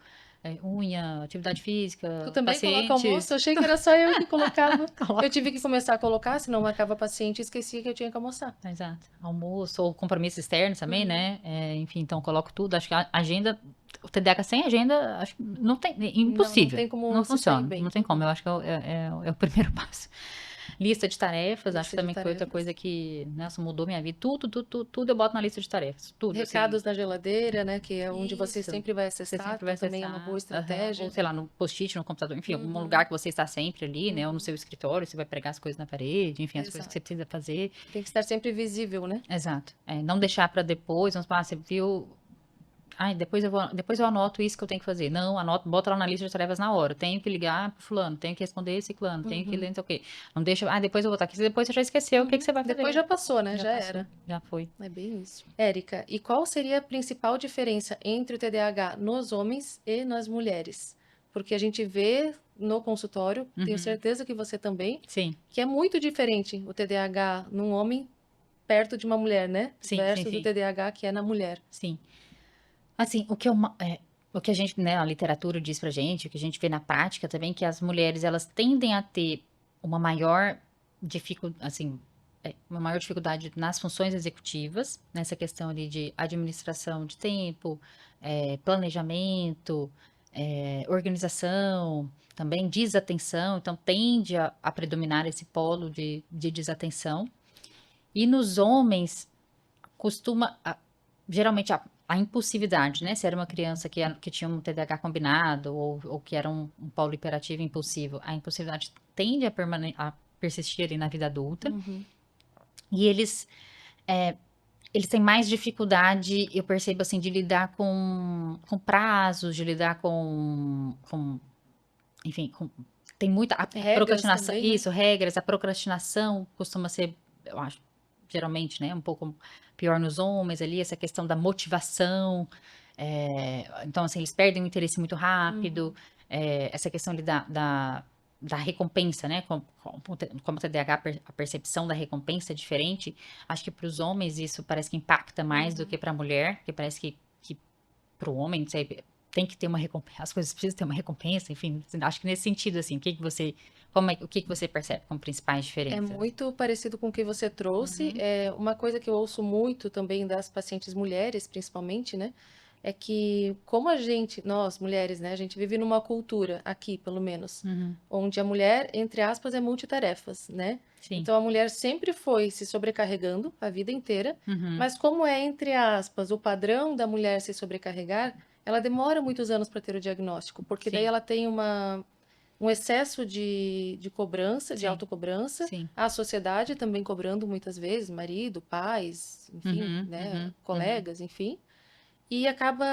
unha, atividade Tu física, também coloca almoço? Eu pacientes. achei que era só eu que colocava. Eu Coloco tive que isso. começar a colocar, senão marcava paciente e esquecia que eu tinha que almoçar. Exato. Almoço ou compromissos externos também, Uhum. né? Enfim, então coloco tudo. Acho que a agenda, o TDAH sem agenda, acho que não tem, é Não, não impossível. tem como Não se sair funciona, não bem. tem como. Uhum. Eu acho que é o primeiro passo. Lista de tarefas, acho Lista de também que foi outra tarefas. coisa que, nossa, mudou minha vida. Tudo eu boto na lista de tarefas. Tudo, assim. Recados na geladeira, né? Que é onde você Isso. sempre vai Você acessar, sempre vai então também é uma boa acessar. Aham. Ou, estratégia. sei lá, no post-it, no computador, enfim, algum lugar Uhum. que você está sempre ali, né? Ou no Uhum. seu escritório, você vai pregar as coisas na parede, enfim, as coisas que você Exato. precisa fazer. Tem que estar sempre visível, né? Exato. Não deixar para depois, vamos falar, você viu. Ai, depois eu anoto isso que eu tenho que fazer. Não, anoto, bota lá na lista de tarefas na hora. Tenho que ligar pro fulano, tenho que responder esse fulano, tenho que ler Uhum. não sei o quê. Não deixa, depois eu vou estar aqui. Depois você já esqueceu o que que Uhum. você vai Depois fazer. já passou, né? Já Já passou, era. já foi. É bem isso. Érica, e qual seria a principal diferença entre o TDAH nos homens e nas mulheres? Porque a gente vê no consultório, tenho Uhum. certeza que você também, Sim, que é muito diferente o TDAH num homem perto de uma mulher, né? sim, sim, Versus o sim, TDAH que é na mulher. sim. Assim, o que a gente, né, a literatura diz pra gente, o que a gente vê na prática também, que as mulheres, elas tendem a ter uma maior assim, uma maior dificuldade nas funções executivas, nessa questão ali de administração de tempo, planejamento, organização, também desatenção, então tende a predominar esse polo de desatenção. E nos homens, costuma, geralmente, a impulsividade, né? Se era uma criança que tinha um TDAH combinado ou que era um polo hiperativo impulsivo, a impulsividade tende a persistir ali na vida adulta. Uhum. E eles têm mais dificuldade, eu percebo assim, de lidar com prazos, de lidar enfim, tem muita a Regras procrastinação, também, né? isso, regras, a procrastinação costuma ser, eu acho, geralmente, né, um pouco pior nos homens ali, essa questão da motivação, então, assim, eles perdem o interesse muito rápido, Uhum. essa questão ali da recompensa, né, como o TDAH, a percepção da recompensa é diferente, acho que para os homens isso parece que impacta mais do que Uhum. para a mulher, que parece que para o homem, não sei, tem que ter uma recompensa, as coisas precisam ter uma recompensa, enfim, acho que nesse sentido, assim, o que que você percebe como principais É diferenças? muito parecido com o que você trouxe. Uhum, É uma coisa que eu ouço muito também das pacientes mulheres, principalmente, né? é que como nós mulheres, né, a gente vive numa cultura, aqui pelo menos, Uhum. onde a mulher, entre aspas, é multitarefas, né? Sim. Então a mulher sempre foi se sobrecarregando a vida inteira, Uhum. mas como é, entre aspas, o padrão da mulher se sobrecarregar, ela demora muitos anos para ter o diagnóstico, porque daí Sim. ela tem um excesso de cobrança, de Sim. autocobrança, Sim. a sociedade também cobrando muitas vezes, marido, pais, enfim, Uhum. né, Uhum. Uhum. colegas, enfim. E acaba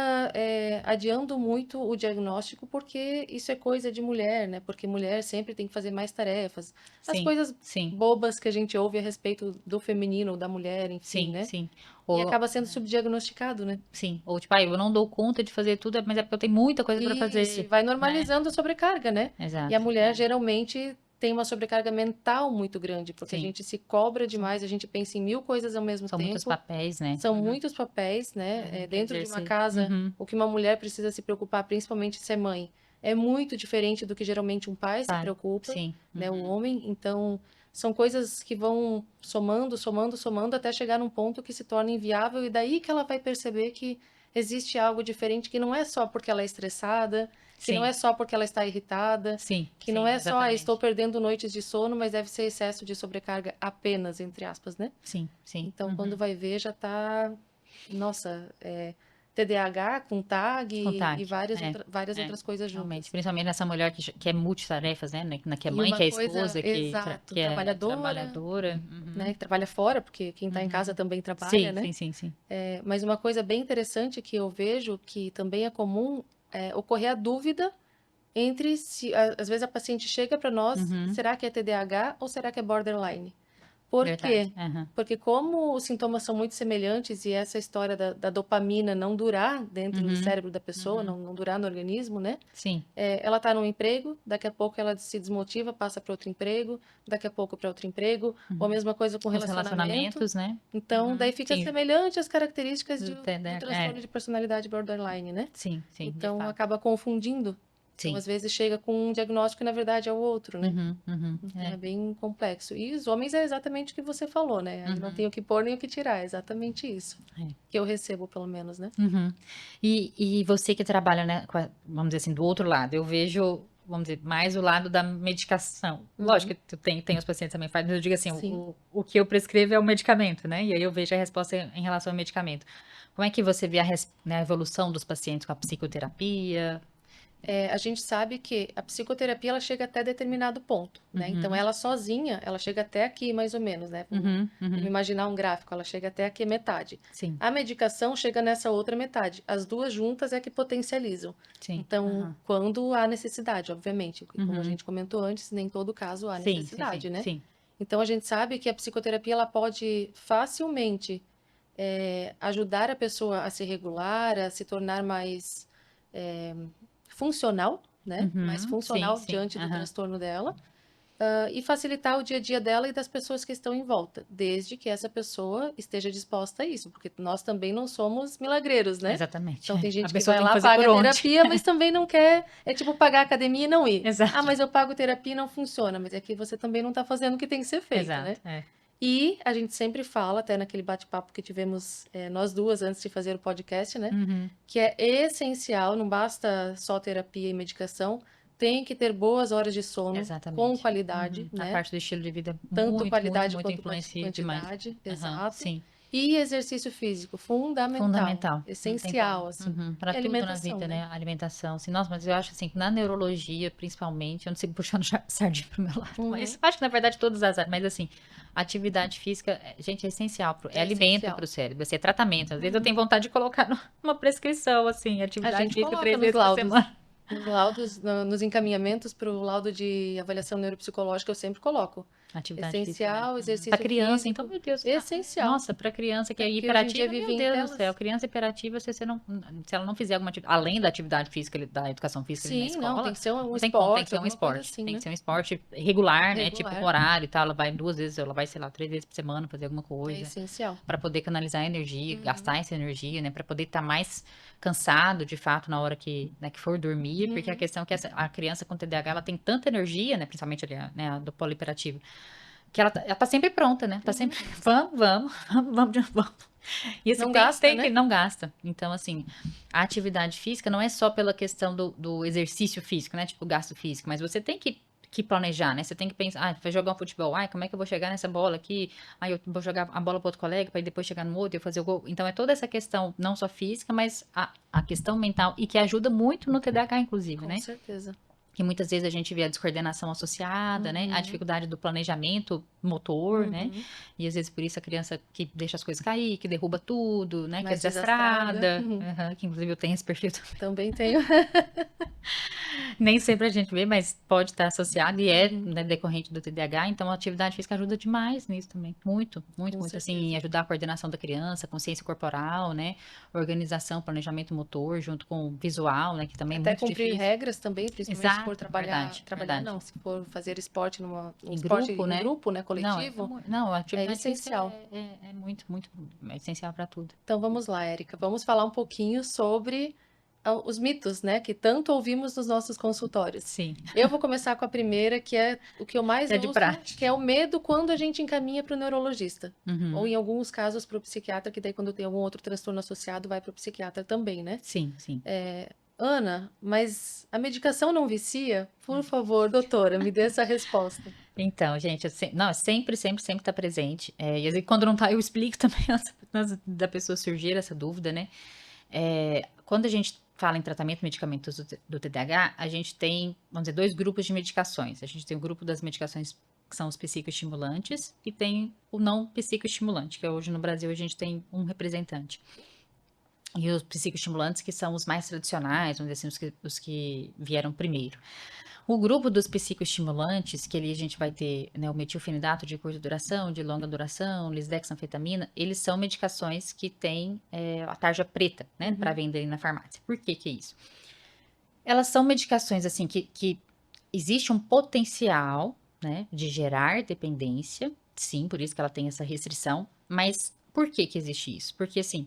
adiando muito o diagnóstico porque isso é coisa de mulher, né? Porque mulher sempre tem que fazer mais tarefas. As Sim. coisas Sim. bobas que a gente ouve a respeito do feminino, da mulher, enfim, Sim. né? Sim. E Ou, acaba sendo subdiagnosticado, né? sim. Ou tipo, eu não dou conta de fazer tudo, mas é porque eu tenho muita coisa para Isso, e fazer, vai né? normalizando a sobrecarga, né? E a Exato. mulher É. geralmente tem uma sobrecarga mental muito grande, porque a Sim. gente se cobra São, demais, a gente pensa em mil coisas ao mesmo são muitos tempo. papéis, né? São Uhum. muitos papéis, né? Pra Dentro de uma exercer. casa, Uhum. o que uma mulher precisa se preocupar, principalmente ser mãe, é muito diferente do que geralmente um pai se Pai. preocupa, Sim. né? O Uhum. homem. Então, são coisas que vão somando, somando, somando, até chegar num ponto que se torna inviável, e daí que ela vai perceber que existe algo diferente, que não é só porque ela é estressada, que não Sim. é só porque ela está irritada, Sim. que não Sim. é só, estou Exatamente. perdendo noites de sono, mas deve ser excesso de sobrecarga apenas, entre aspas, né? Sim. Sim. Então, quando Uhum. vai ver, já tá, nossa, TDAH com TAG Com e TAG. É. várias É. outras coisas Realmente. juntas. Principalmente nessa mulher que é multitarefas, né? Que é E mãe, uma que é coisa, esposa, exato, que é trabalhadora, trabalhadora. Uhum. né, que trabalha fora, porque quem está em casa Uhum. também trabalha, Sim, né? sim, sim, sim. Mas uma coisa bem interessante que eu vejo, que também é comum, ocorrer a dúvida entre se, às vezes a paciente chega para nós, Uhum. será que é TDAH ou será que é borderline? Por Verdade. quê? Aham. Porque como os sintomas são muito semelhantes e essa história da dopamina não durar dentro do Uhum. cérebro da pessoa, Uhum. não durar no organismo, né? Sim. Ela está num emprego, daqui a pouco ela se desmotiva, passa para outro emprego, daqui a pouco para outro emprego, ou a Uhum. mesma coisa com Os relacionamento. relacionamentos, né? Então, daí Uhum. fica Sim. semelhante às características Do do TDAH. transtorno de personalidade borderline, né? Sim, sim, de Então, fato. acaba confundindo. Então, Sim. às vezes chega com um diagnóstico que na verdade é o outro, né? Uhum. Uhum. Então É. é bem complexo. E os homens é exatamente o que você falou, né? Aí não Uhum. tem o que pôr nem o que tirar, é exatamente isso. É. Que eu recebo, pelo menos, né? Uhum. E você que trabalha, né, vamos dizer assim, do outro lado, eu vejo, vamos dizer, mais o lado da medicação. Lógico Uhum. que tem os pacientes também fazem, mas eu digo assim, Sim. o que eu prescrevo é o medicamento, né? E aí eu vejo a resposta em relação ao medicamento. Como é que você vê né, a evolução dos pacientes com a psicoterapia? A gente sabe que a psicoterapia ela chega até determinado ponto, né? Então Uhum, ela sozinha, ela chega até aqui mais ou menos, né? uhum, Vamos uhum. imaginar um gráfico, ela chega até aqui metade. Sim, A medicação chega nessa outra metade. As duas juntas é que potencializam. sim, Então, aham. quando há necessidade, obviamente, porque como a Uhum. gente comentou antes, nem todo caso há Sim, sim, sim, necessidade, né? sim, Então a gente sabe que a psicoterapia ela pode facilmente ajudar a pessoa a se regular, a se tornar mais é, funcional, né? Mais uhum, sim, funcional sim, diante do aham. transtorno dela, e facilitar o dia a dia dela e das pessoas que estão em volta, desde que essa pessoa esteja disposta a isso, porque nós também não somos milagreiros, né? Exatamente. Então tem A gente que pessoa vai tem que lá, fazer paga por a onde? terapia, mas também não quer, é tipo pagar a academia e não ir. Ah, Exato, mas eu pago terapia e não funciona, mas é que você também não está fazendo o que tem que ser feito, né? exato, é. E a gente sempre fala, até naquele bate-papo que tivemos nós duas antes de fazer o podcast, né? Uhum. Que é essencial, não basta só terapia e medicação, tem que ter boas horas de sono com Exatamente. qualidade, Uhum. A né? parte do estilo de vida Tanto muito, muito, qualidade muito quanto influencia demais. quantidade, Aham, exato. sim. E exercício físico, fundamental, Fundamental. Não tem como. essencial, assim. Uhum. Para E tudo na alimentação, vida, né? né? Alimentação. Assim, nossa, mas eu acho assim que na neurologia, principalmente, eu não sei puxando sardinha pro meu lado, mas Uhum. acho que na verdade todas as áreas, mas assim, atividade física, gente, é essencial, é É alimento essencial. pro cérebro, assim, é tratamento. Às vezes eu tenho Uhum. vontade de colocar numa prescrição, assim, A atividade gente física coloca 3 vezes por semana. nos laudos, nos encaminhamentos para o laudo de avaliação neuropsicológica, eu sempre coloco. Atividade física, né? Essencial, Uhum. Para exercício criança, então, físico, meu Deus, essencial. nossa, para criança que Até é porque hoje em dia hiperativa, meu vive em Deus do céu, telas. criança hiperativa, se você não, se ela não fizer alguma atividade, além da atividade física, da educação física ali na Sim, não, tem escola, que ser um não tem como, tem que esporte, ser um alguma coisa esporte, assim, tem que né? ser um esporte regular, né? Tipo com Regular. horário e tal, ela vai 2 vezes, ela vai, sei lá, 3 vezes por semana fazer alguma É coisa, essencial. para poder canalizar a energia, Uhum, gastar essa energia, né? Para poder estar mais cansado, de fato, na hora que, né, que for dormir, porque a uhum. questão é que a criança com TDAH, ela tem tanta energia, né? Principalmente ali, né, a do polo hiperativo, que ela tá sempre pronta, né? Tá Uhum. sempre, vamos. E assim, Não gasta, tem que, né? não gasta. Então, assim, a atividade física não é só pela questão do exercício físico, né? Tipo, gasto físico, mas você tem que planejar, né? Você tem que pensar, vai jogar um futebol, como é que eu vou chegar nessa bola aqui? Eu vou jogar a bola para outro colega para depois chegar no outro e eu fazer o gol. Então é toda essa questão, não só física, mas a questão mental e que ajuda muito no TDAH, inclusive, Com né? certeza. Que muitas vezes a gente vê a descoordenação associada, né? A dificuldade do planejamento motor, né? Uhum. E às vezes por isso a criança que deixa as coisas cair, que derruba tudo, né? Que é Mais desastrada. desastrada, que inclusive eu tenho esse perfil também. Também tenho. Nem sempre a gente vê, mas pode estar associado e né, decorrente do TDAH. Então a atividade física ajuda demais nisso também. Muito, muito, Com muito. Assim, certeza. em ajudar a coordenação da criança, consciência corporal, né? Organização, planejamento motor, junto com visual, né? Que também é Até muito cumprir difícil. regras também, principalmente se for Exato, trabalhar, verdade, verdade. não, se for fazer esporte um Em esporte grupo, em né? grupo, né, Não, coletivo, não, a é atividade física essencial. é muito, muito é essencial para tudo. Então vamos lá, Érica, vamos falar um pouquinho sobre os mitos, né, que tanto ouvimos nos nossos consultórios. Sim, Eu vou começar com a primeira, que é o que eu mais é de ouço, que prática. é o medo quando a gente encaminha para o neurologista. Ou Uhum. em alguns casos para o psiquiatra, que daí quando tem algum outro transtorno associado, vai para o psiquiatra também, né? Sim, sim. Ana, mas a medicação não vicia? Por favor, doutora, me dê essa resposta. Então, gente, não, sempre, sempre, sempre está presente. E às vezes, quando não tá, eu explico também da pessoa surgir essa dúvida, né? Quando a gente fala em tratamento de medicamentos do TDAH, a gente tem, vamos dizer, dois grupos de medicações. A gente tem o grupo das medicações que são os psicoestimulantes e tem o não psicoestimulante, que hoje no Brasil a gente tem um representante. E os psicoestimulantes que são os mais tradicionais, vamos dizer assim, os que vieram primeiro. O grupo dos psicoestimulantes, que ali a gente vai ter, né, o metilfenidato de curta duração, de longa duração, lisdexanfetamina, eles são medicações que têm a tarja preta, né, para vender na farmácia. Por que que é isso? Elas são medicações, assim, que existe um potencial, né, de gerar dependência, sim, por isso que ela tem essa restrição, mas por que que existe isso? Porque, assim,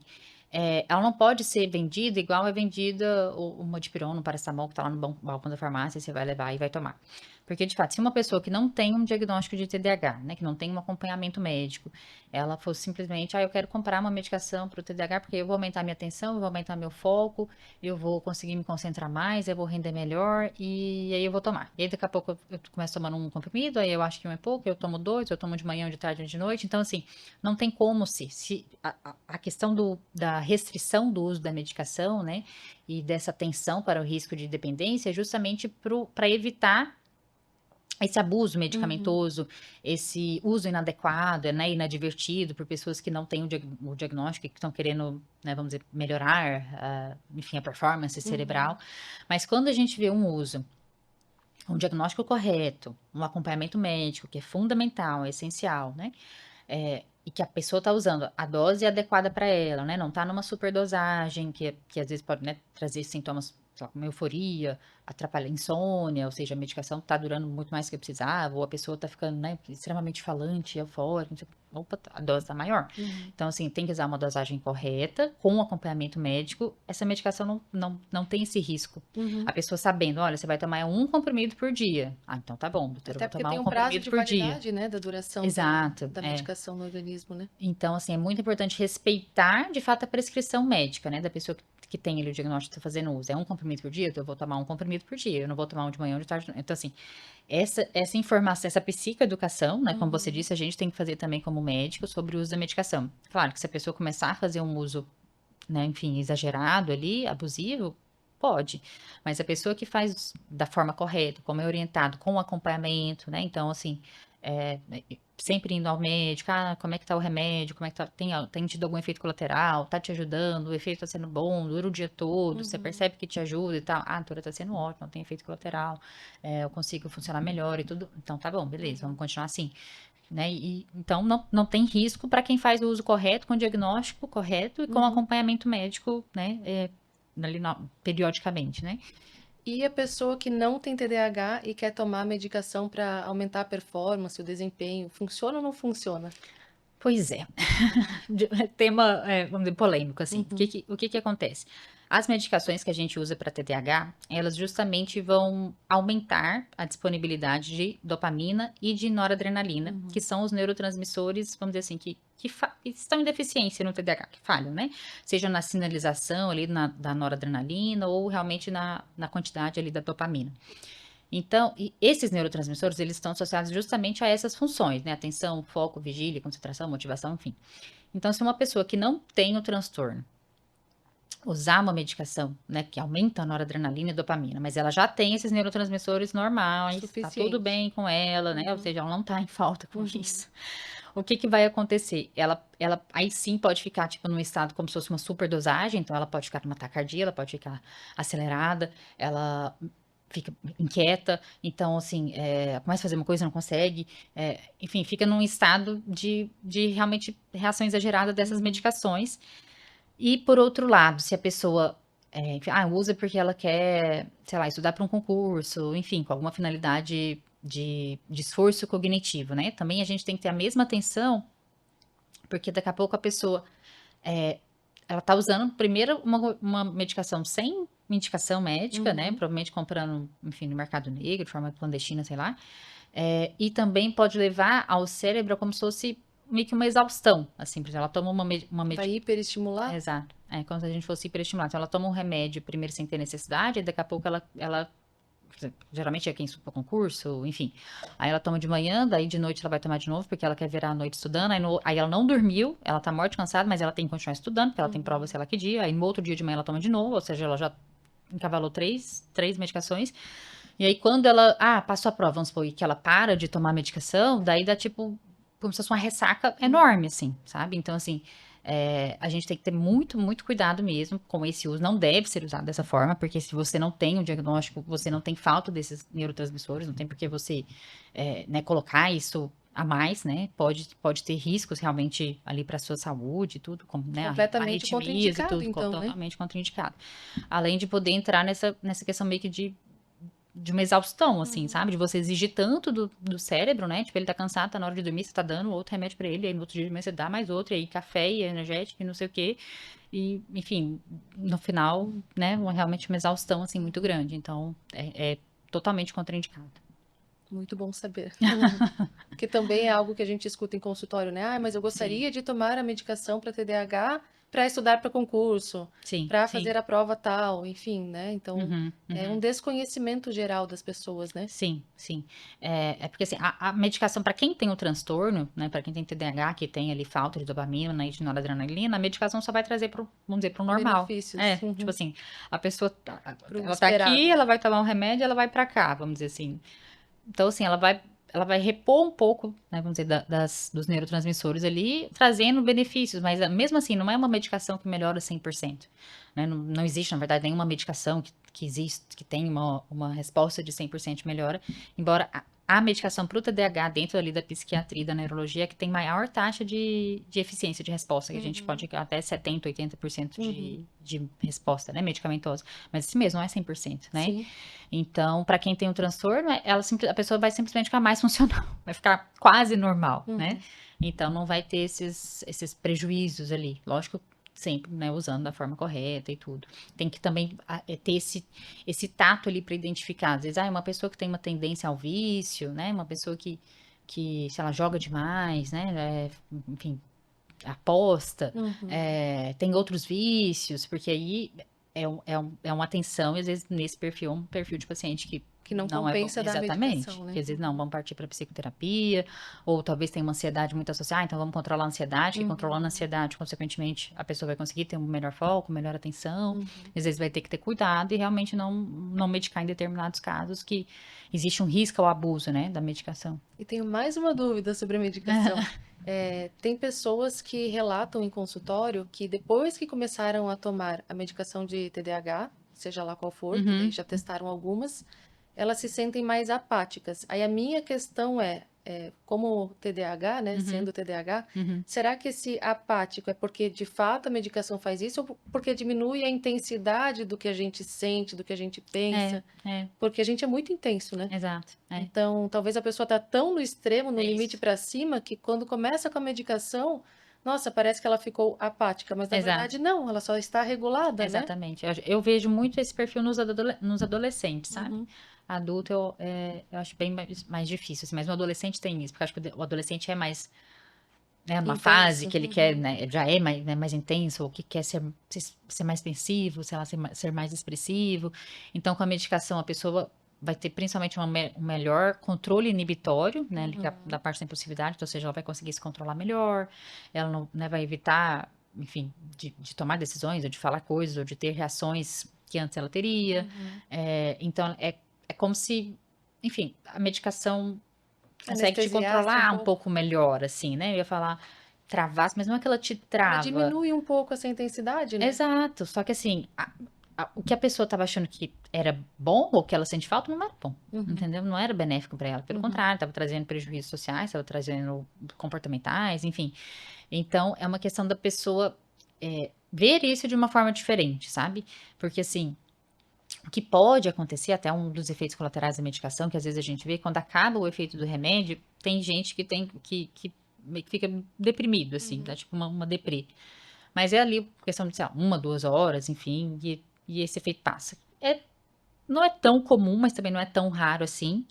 ela não pode ser vendida igual é vendida o Modipirona, o paracetamol que está lá no balcão da farmácia, você vai levar e vai tomar. Porque, de fato, se uma pessoa que não tem um diagnóstico de TDAH, né, que não tem um acompanhamento médico, ela fosse simplesmente, eu quero comprar uma medicação para o TDAH porque eu vou aumentar minha atenção, eu vou aumentar meu foco, eu vou conseguir me concentrar mais, eu vou render melhor e aí eu vou tomar. E aí daqui a pouco eu começo tomando um comprimido, aí eu acho que um é pouco, eu tomo dois, eu tomo de manhã, de tarde, de noite. Então, assim, não tem como se a questão da restrição do uso da medicação, né, e dessa atenção para o risco de dependência é justamente para evitar esse abuso medicamentoso, esse uso inadequado, né, inadvertido por pessoas que não têm o diagnóstico e que estão querendo, né, vamos dizer, melhorar, enfim, a performance cerebral. Mas quando a gente vê um diagnóstico correto, um acompanhamento médico, que é fundamental, é essencial, né? E que a pessoa está usando a dose adequada para ela, né? Não está numa superdosagem, que às vezes pode, né, trazer sintomas, sei lá, como euforia, atrapalhar insônia, ou seja, a medicação está durando muito mais do que precisava, ou a pessoa está ficando, né, extremamente falante, eufórica, não sei, opa, a dose está maior. Então, assim, tem que usar uma dosagem correta, com acompanhamento médico. Essa medicação não tem esse risco. A pessoa sabendo, olha, você vai tomar um comprimido por dia. Então tá bom, doutora, eu Até vou porque tomar tem um um prazo comprimido de por dia. validade, né, da duração Exato, da medicação no organismo, né? Então, assim, é muito importante respeitar, de fato, a prescrição médica, né, da pessoa que tem ali o diagnóstico que está fazendo uso. É um comprimido por dia? Então, eu vou tomar um comprimido por dia. Eu não vou tomar um de manhã ou de tarde. Então, assim, essa informação, essa psicoeducação, né, como você disse, a gente tem que fazer também como médico sobre o uso da medicação. Claro que se a pessoa começar a fazer um uso, né, enfim, exagerado ali, abusivo, pode. Mas a pessoa que faz da forma correta, como é orientado, com acompanhamento, né? Então, assim, é, sempre indo ao médico, como é que tá o remédio, como é que tá, tem tido algum efeito colateral, tá te ajudando, o efeito tá sendo bom, dura o dia todo, você percebe que te ajuda e tal, a doutora tá sendo ótima, não tem efeito colateral, eu consigo funcionar melhor e tudo, então tá bom, beleza, vamos continuar assim. Né? Então, não tem risco para quem faz o uso correto, com o diagnóstico correto e com acompanhamento médico, né? Ali periodicamente, né? E a pessoa que não tem TDAH e quer tomar medicação para aumentar a performance, o desempenho, funciona ou não funciona? Pois é. Tema, vamos dizer, polêmico, assim. Uhum. O que que acontece? As medicações que a gente usa para TDAH, elas justamente vão aumentar a disponibilidade de dopamina e de noradrenalina, que Uhum. são os neurotransmissores, vamos dizer assim, que estão em deficiência no TDAH, que falham, né? Seja na sinalização ali da noradrenalina ou realmente na quantidade ali da dopamina. Então, esses neurotransmissores, eles estão associados justamente a essas funções, né? Atenção, foco, vigília, concentração, motivação, enfim. Então, se uma pessoa que não tem o transtorno usar uma medicação, né, que aumenta a noradrenalina e dopamina, mas ela já tem esses neurotransmissores normais, tá tudo Suficiente. bem com ela, né? Ou Uhum. seja, ela não tá em falta com Uhum. isso. O que que vai acontecer? Ela aí sim pode ficar, tipo, num estado como se fosse uma superdosagem, então ela pode ficar numa taquicardia, ela pode ficar acelerada, ela fica inquieta, então, assim, começa a fazer uma coisa, não consegue, enfim, fica num estado de realmente reação exagerada dessas Uhum. medicações. E, por outro lado, se a pessoa, enfim, usa porque ela quer, sei lá, estudar para um concurso, enfim, com alguma finalidade de esforço cognitivo, né? Também a gente tem que ter a mesma atenção, porque daqui a pouco a pessoa, é, ela tá usando primeiro uma medicação sem indicação médica, né? Uhum. Provavelmente comprando, enfim, no mercado negro, de forma clandestina, sei lá. E também pode levar ao cérebro como se fosse meio que uma exaustão, assim, por exemplo, ela toma uma Vai medicação. hiperestimular? Exato. É como se a gente fosse hiperestimulado. Então, ela toma um remédio primeiro sem ter necessidade, e daqui a pouco por exemplo, geralmente é quem estuda para concurso, enfim. Aí ela toma de manhã, daí de noite ela vai tomar de novo, porque ela quer virar a noite estudando. Aí ela não dormiu, ela tá morte cansada, mas ela tem que continuar estudando, porque ela tem prova, Uhum. sei lá que dia. Aí no outro dia de manhã ela toma de novo, ou seja, ela já encavalou três medicações. E aí quando ela, passou a prova, vamos supor, e que ela para de tomar a medicação, daí dá tipo, como se fosse uma ressaca enorme, assim, sabe? Então, assim, a gente tem que ter muito, muito cuidado mesmo com esse uso. Não deve ser usado dessa forma, porque se você não tem um diagnóstico, você não tem falta desses neurotransmissores, não tem por que você, né, colocar isso a mais, né? Pode ter riscos realmente ali para sua saúde, tudo, como, né, Completamente arritmias e contraindicado, tudo, então, né? totalmente contraindicado. Além de poder entrar nessa questão meio que de uma exaustão, assim, Uhum. sabe? De você exigir tanto do cérebro, né? Tipo, ele tá cansado, tá na hora de dormir, você tá dando outro remédio pra ele, aí no outro dia de manhã você dá mais outro, e aí café e energético e não sei o quê. E, enfim, no final, né? Realmente uma exaustão, assim, muito Uhum. grande. Então, é totalmente contraindicado. Muito bom saber. Que também é algo que a gente escuta em consultório, né? Ah, mas eu Sim, gostaria de tomar a medicação para TDAH para estudar para concurso, sim, para sim. fazer a prova tal, enfim, né? Então, Uhum, é um uhum. desconhecimento geral das pessoas, né? Sim, sim. Porque assim, a medicação, para quem tem o transtorno, né, para quem tem TDAH, que tem ali falta de dopamina e de noradrenalina, a medicação só vai trazer vamos dizer, pro normal. Benefícios, Tipo assim, a pessoa, pro ela tá aqui, esperado. ela vai tomar um remédio, ela vai para cá, vamos dizer assim. Então, assim, ela vai repor um pouco, né, vamos dizer, dos neurotransmissores ali, trazendo benefícios, mas mesmo assim, não é uma medicação que melhora 100%, né? Não, não existe, na verdade, nenhuma medicação que existe, que tem uma resposta de 100% de melhora, embora a medicação para o TDAH dentro ali da psiquiatria e da neurologia é que tem maior taxa de eficiência de resposta, que a gente pode Uhum, chegar até 70, 80% uhum, de resposta, né, medicamentosa. Mas esse mesmo não é 100%, né? sim. Então, para quem tem um transtorno, a pessoa vai simplesmente ficar mais funcional, vai ficar quase normal, né? Uhum. Então, não vai ter esses prejuízos ali. Lógico, sempre, né, usando da forma correta e tudo. Tem que também ter esse tato ali para identificar. Às vezes, uma pessoa que tem uma tendência ao vício, né? Uma pessoa sei lá, joga demais, né? Enfim, aposta, Uhum. tem outros vícios, porque aí é uma atenção, e às vezes nesse perfil, um perfil de paciente que Que não não é bom, compensa da exatamente, medicação, que né? às vezes não, Uhum. vamos partir para psicoterapia, ou talvez tenha uma ansiedade muito associada, então vamos controlar a ansiedade, que controlando a Uhum. ansiedade, consequentemente, a pessoa vai conseguir ter um melhor foco, melhor atenção, Uhum. às vezes vai ter que ter cuidado e realmente não medicar em determinados casos que existe um risco ao abuso, né, da medicação. E tenho mais uma dúvida sobre a medicação. Tem pessoas que relatam em consultório que depois que começaram a tomar a medicação de TDAH, seja lá qual for, que daí Uhum, já testaram algumas, elas se sentem mais apáticas. Aí a minha questão é, como TDAH, né, Uhum, sendo TDAH, uhum. será que esse apático é porque de fato a medicação faz isso ou porque diminui a intensidade do que a gente sente, do que a gente É, pensa? é, Porque a gente é muito intenso, né? exato. Então, talvez a pessoa tá tão no extremo, no É limite isso. para cima, que quando começa com a medicação, nossa, parece que ela ficou apática, mas na Exato. verdade não, ela só está regulada, né? Exatamente. Eu vejo muito esse perfil nos adolescentes, sabe? Uhum, Adulto eu acho bem mais difícil, assim, mas no adolescente tem isso, porque eu acho que o adolescente é mais, né, numa fase intenso. que ele quer, Uhum, né, já é mais, né, mais intenso, ou que quer ser mais pensivo, sei lá, ser mais expressivo. Então, com a medicação, a pessoa vai ter principalmente um melhor controle inibitório, né, ali da uhum, parte da impulsividade, então, ou seja, ela vai conseguir se controlar melhor, ela não, né, vai evitar, enfim, de tomar decisões, ou de falar coisas, ou de ter reações que antes ela teria. uhum. Então, é como se, enfim, a medicação consegue te Anestesiasse um controlar um pouco. pouco melhor, assim, né? Eu ia falar travasse, mas não é que ela te Ela trava. diminui um pouco essa intensidade, né? Exato. Só que assim, o que a pessoa estava achando que era bom ou que ela sente falta não era bom. Uhum, Entendeu? Não era benéfico para ela. Pelo uhum, contrário, estava trazendo prejuízos sociais, estava trazendo comportamentais, enfim. Então, é uma questão da pessoa ver isso de uma forma diferente, sabe? Porque assim, o que pode acontecer, até um dos efeitos colaterais da medicação, que às vezes a gente vê, quando acaba o efeito do remédio, tem gente que tem que meio que fica deprimido, assim, dá uhum, tipo uma deprê. Mas é ali questão de, sei lá, 1, 2 horas, enfim, e esse efeito passa. Não é tão comum, mas também não é tão raro assim.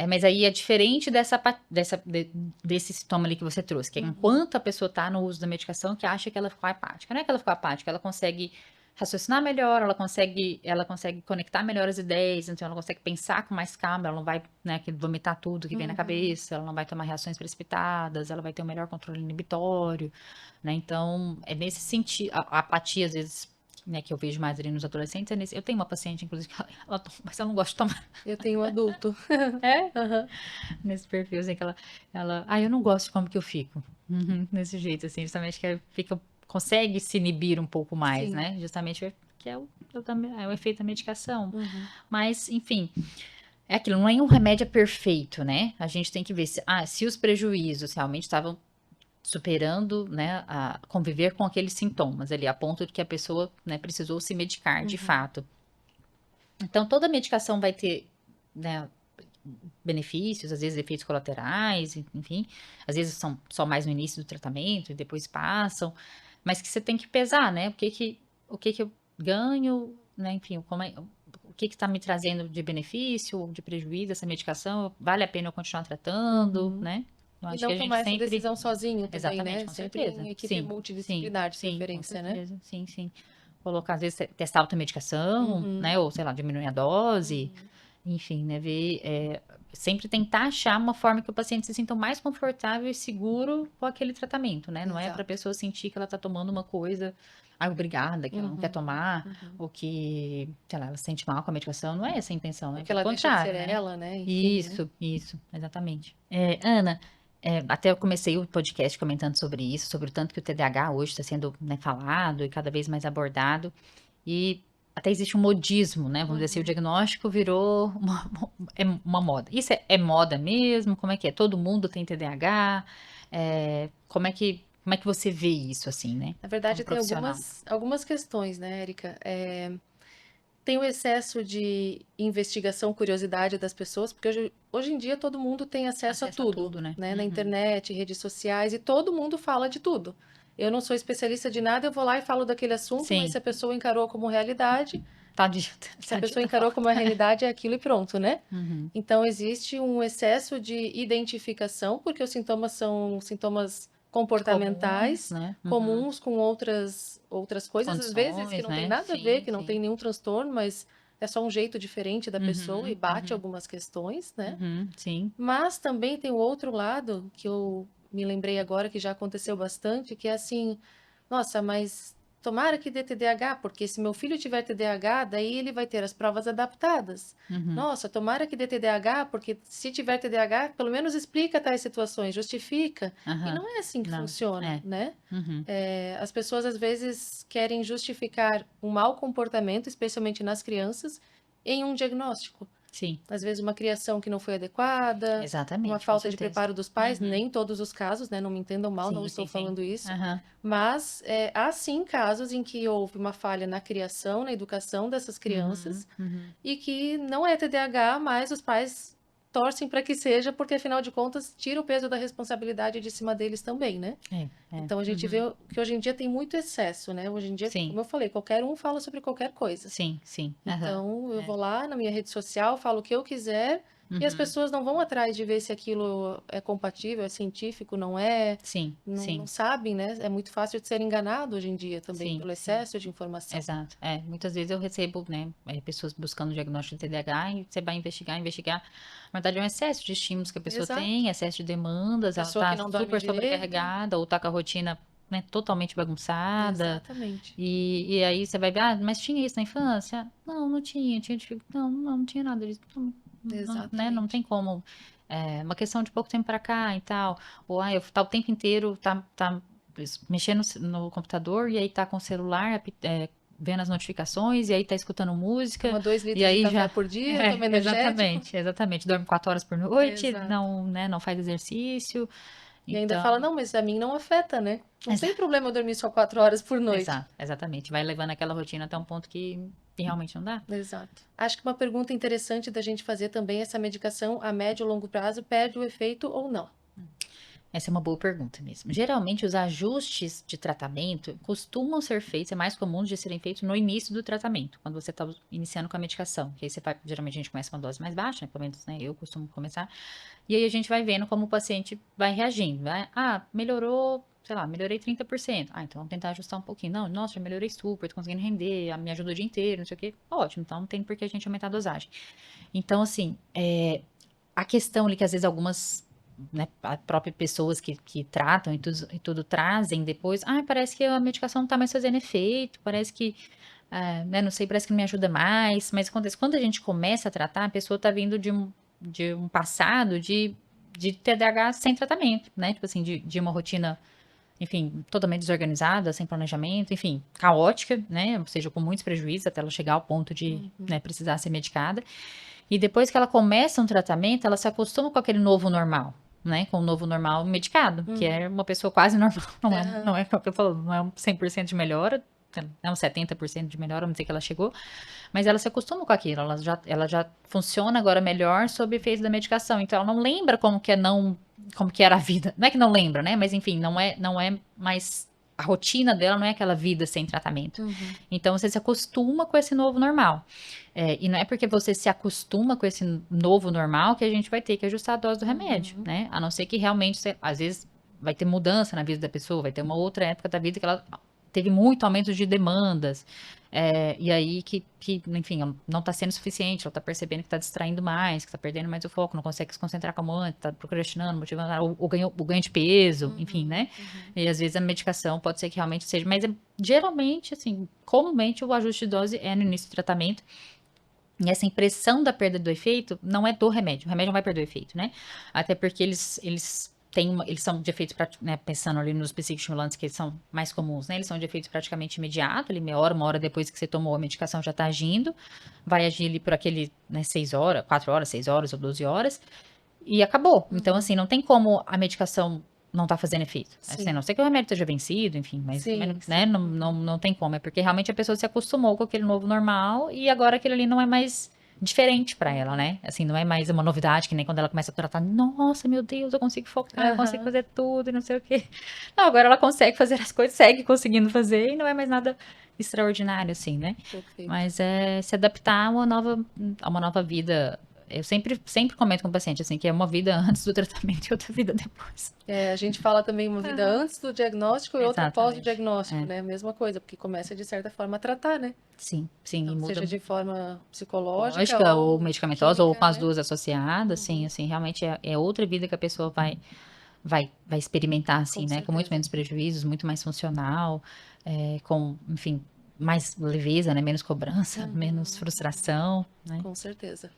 Mas aí é diferente desse sintoma ali que você trouxe, que é uhum, enquanto a pessoa está no uso da medicação, que acha que ela ficou apática. Não é que ela ficou apática, ela consegue raciocinar melhor, ela consegue conectar melhor as ideias, então ela consegue pensar com mais calma, ela não vai, né, vomitar tudo que vem na uhum. cabeça, ela não vai tomar reações precipitadas, ela vai ter um melhor controle inibitório, né? Então, é nesse sentido, a apatia às vezes, né, que eu vejo mais ali nos adolescentes, eu tenho uma paciente, inclusive, que ela toma, mas ela não gosta de tomar. Eu tenho um adulto. É? Aham, Nesse perfil, assim, que eu não gosto de como que eu fico. Uhum, desse jeito, assim, justamente que consegue se inibir um pouco mais, sim. né? Justamente que é o efeito da medicação. Uhum, Mas, enfim, é aquilo, não é um remédio perfeito, né? A gente tem que ver se os prejuízos realmente estavam superando, né, a conviver com aqueles sintomas ali, a ponto de que a pessoa, né, precisou se medicar de uhum, fato. Então, toda medicação vai ter, né, benefícios, às vezes efeitos colaterais, enfim, às vezes são só mais no início do tratamento e depois passam, mas que você tem que pesar, né? O que que eu ganho, né? Enfim, o que está me trazendo de benefício ou de prejuízo essa medicação? Vale a pena eu continuar tratando, uhum. né? Eu E acho que não a gente tomar essa sempre, decisão sozinho também, exatamente, né? com Sempre certeza. em equipe Sim, sim, multidisciplinar, de sim, com preferência, né? certeza. Sim, sim. Colocar, às vezes, testar a automedicação, Uhum, né? Ou, sei lá, diminuir a dose, uhum. enfim, né? Sempre tentar achar uma forma que o paciente se sinta mais confortável e seguro com aquele tratamento, né? Não é para a Exato. pessoa sentir que ela está tomando uma coisa, obrigada, que ela não quer Uhum, tomar, uhum. ou que, sei lá, ela se sente mal com a medicação. Não é essa a intenção, Ou né? que Pelo ela deixa de ser contrário, né? ela, né? Enfim, né? Isso, exatamente. Ana, até eu comecei o podcast comentando sobre isso, sobre o tanto que o TDAH hoje está sendo, né, falado e cada vez mais abordado. E até existe um modismo, né? Vamos dizer assim, o Uhum. diagnóstico virou uma moda. Isso é moda mesmo? Como é que é? Todo mundo tem TDAH? Como é que você vê isso, assim, né? Na Como verdade, tem profissional? algumas questões, né, Érica? Tem o excesso de investigação, curiosidade das pessoas, porque hoje em dia todo mundo tem acesso a Acesso a tudo, tudo, né? né? Na Uhum. internet, redes sociais, e todo mundo fala de tudo. Eu não sou especialista de nada, eu vou lá e falo daquele assunto, mas Sim, se a pessoa encarou como realidade, se a tadinha pessoa da encarou falta. como a realidade, é aquilo e pronto, né? Uhum. Então, existe um excesso de identificação, porque os sintomas são sintomas Comuns, comportamentais, né? Uhum. comuns com outras coisas, às vezes que Condições, não tem né? nada a ver, Sim, que não tem sim. nenhum transtorno, mas é só um jeito diferente da pessoa e Uhum, bate uhum, algumas questões, né? sim. Mas também tem o outro lado, que eu me lembrei agora, que já aconteceu bastante, que é assim, nossa, mas tomara que dê TDAH, porque se meu filho tiver TDAH, daí ele vai ter as provas adaptadas. Uhum, Nossa, tomara que dê TDAH, porque se tiver TDAH, pelo menos explica tais situações, justifica. E aham. não é assim que Não, funciona, é. né? Uhum, As pessoas às vezes querem justificar um mau comportamento, especialmente nas crianças, em um diagnóstico. Sim, Às vezes uma criação que não foi adequada, uma exatamente, com falta de certeza. preparo dos pais, Uhum. nem todos os casos, né? Não me entendam mal, não Sim, estou sim, sim. falando isso. Aham. Mas há sim casos em que houve uma falha na criação, na educação dessas Uhum, crianças, uhum. e que não é TDAH, mas os pais torcem para que seja, porque afinal de contas tira o peso da responsabilidade de cima deles também, né? É, é. Então a gente vê Uhum. que hoje em dia tem muito excesso, né? Hoje em dia, Sim, como eu falei, qualquer um fala sobre qualquer coisa. sim, sim. Aham. Então, eu É. vou lá na minha rede social, falo o que eu quiser, e as Uhum. pessoas não vão atrás de ver se aquilo é compatível, é científico, não é, Sim, não sim, sabem, né? É muito fácil de ser enganado hoje em dia também, sim, pelo sim. excesso de informação. Exato. É, muitas vezes eu recebo, né, pessoas buscando diagnóstico de TDAH e você vai investigar, investigar. Na verdade, é um excesso de estímulos que a pessoa Exato. tem, excesso de demandas, ela Pessoa que tá não dorme super direito. sobrecarregada ou tá com a rotina, né, totalmente bagunçada. Exatamente. E aí você vai ver, ah, mas tinha isso na infância? Não, não tinha, tinha dificuldade. Não, não, não tinha nada disso. Não, né, não Exatamente. tem como. É uma questão de pouco tempo pra cá e tal. Ou, ah, eu tá o tempo inteiro, tá mexendo no computador e aí tá com o celular, vendo as notificações, e aí tá escutando música, Toma 2 e litros de aí café já. por dia, toma energético. Exatamente, exatamente. Dorme 4 horas por noite, Exato. não, né, não faz exercício. E ainda fala, Então, não, mas a mim não afeta, né? Não tem exa- problema eu dormir só 4 horas por noite. exatamente. Vai levando aquela rotina até um ponto que realmente não dá. Exato. Acho que uma pergunta interessante da gente fazer também é se a medicação a médio ou longo prazo perde o efeito ou não. Essa é uma boa pergunta mesmo. Geralmente, os ajustes de tratamento costumam ser feitos, é mais comum de serem feitos no início do tratamento, quando você está iniciando com a medicação. Que aí você vai, geralmente a gente começa com uma dose mais baixa, né? Pelo menos, né, eu costumo começar. E aí a gente vai vendo como o paciente vai reagindo. Ah, melhorou, sei lá, melhorei 30%. Ah, então vamos tentar ajustar um pouquinho. Não, nossa, já melhorei super, tô conseguindo render, me ajuda o dia inteiro, não sei o quê. Ótimo, então não tem por que a gente aumentar a dosagem. Então, assim, a questão ali que às vezes algumas, né, a própria pessoas que tratam e tudo trazem depois, ah, parece que a medicação não tá mais fazendo efeito, parece que, né, não sei, parece que não me ajuda mais, mas acontece, quando a gente começa a tratar, a pessoa tá vindo de um passado de TDAH sem tratamento, né, tipo assim, de uma rotina, enfim, totalmente desorganizada, sem planejamento, enfim, caótica, né, ou seja, com muitos prejuízos até ela chegar ao ponto de, Uhum. né, precisar ser medicada. E depois que ela começa um tratamento, ela se acostuma com aquele novo normal, né? Com o novo normal medicado, que Uhum. é uma pessoa quase normal. Aham. Não é o que eu falo, não é um 100% de melhora, é um 70% de melhora, vamos dizer que ela chegou, mas ela se acostuma com aquilo, ela já funciona agora melhor sob efeito da medicação, então ela não lembra como que é não, como que era a vida. Não é que não lembra, né? Mas enfim, não é mais a rotina dela não é aquela vida sem tratamento. Uhum. Então você se acostuma com esse novo normal. E não é porque você se acostuma com esse novo normal que a gente vai ter que ajustar a dose do remédio, Uhum. né? A não ser que realmente, às vezes, vai ter mudança na vida da pessoa, vai ter uma outra época da vida que ela teve muito aumento de demandas. E aí enfim, não está sendo suficiente, ela está percebendo que está distraindo mais, que está perdendo mais o foco, não consegue se concentrar como antes, está procrastinando, motivando, o ganho de peso, enfim, Uhum. né? Uhum. E às vezes a medicação pode ser que realmente seja, mas geralmente, assim, comumente o ajuste de dose é no início do tratamento. E essa impressão da perda do efeito não é do remédio. O remédio não vai perder o efeito, né? Até porque eles têm eles são de efeitos, né, pensando ali nos psicoestimulantes que são mais comuns, né? Eles são de efeitos praticamente imediato, ali meia hora, uma hora depois que você tomou a medicação já tá agindo. Vai agir ali por aquele, né, 6 horas, 4 horas, 6 horas ou 12 horas. E acabou. Então, Uhum. assim, não tem como a medicação não tá fazendo efeito. Assim, a Sim. não sei que o remédio esteja vencido, enfim, mas, Sim, né, sim. Uhum. não tem como. É porque realmente a pessoa se acostumou com aquele novo normal e agora aquilo ali não é mais diferente pra ela, Uhum. né? Assim, não é mais uma novidade, que nem quando ela começa a tratar, nossa, meu Deus, eu consigo focar, eu consigo Aham. fazer tudo e não sei o quê. Não, agora ela consegue fazer as coisas, segue conseguindo fazer e não é mais nada extraordinário, assim, né? Perfeito. Mas é se adaptar a uma nova vida. Eu sempre comento com o paciente, assim, que é uma vida antes do tratamento e outra vida depois. É, a gente fala também uma vida Aham. antes do diagnóstico e outra pós o Exatamente. diagnóstico, É. né? Mesma coisa, porque começa de certa forma a tratar, né? Sim, sim, e Então, muda seja de forma psicológica lógica ou ou medicamentosa, ou com química, as né? duas associadas, sim, Uhum. assim, realmente é outra vida que a pessoa vai experimentar, assim, Com né? Com muito certeza. menos prejuízos, muito mais funcional, com, enfim, mais leveza, né? Menos cobrança, menos Uhum. Uhum. frustração, né? Com certeza.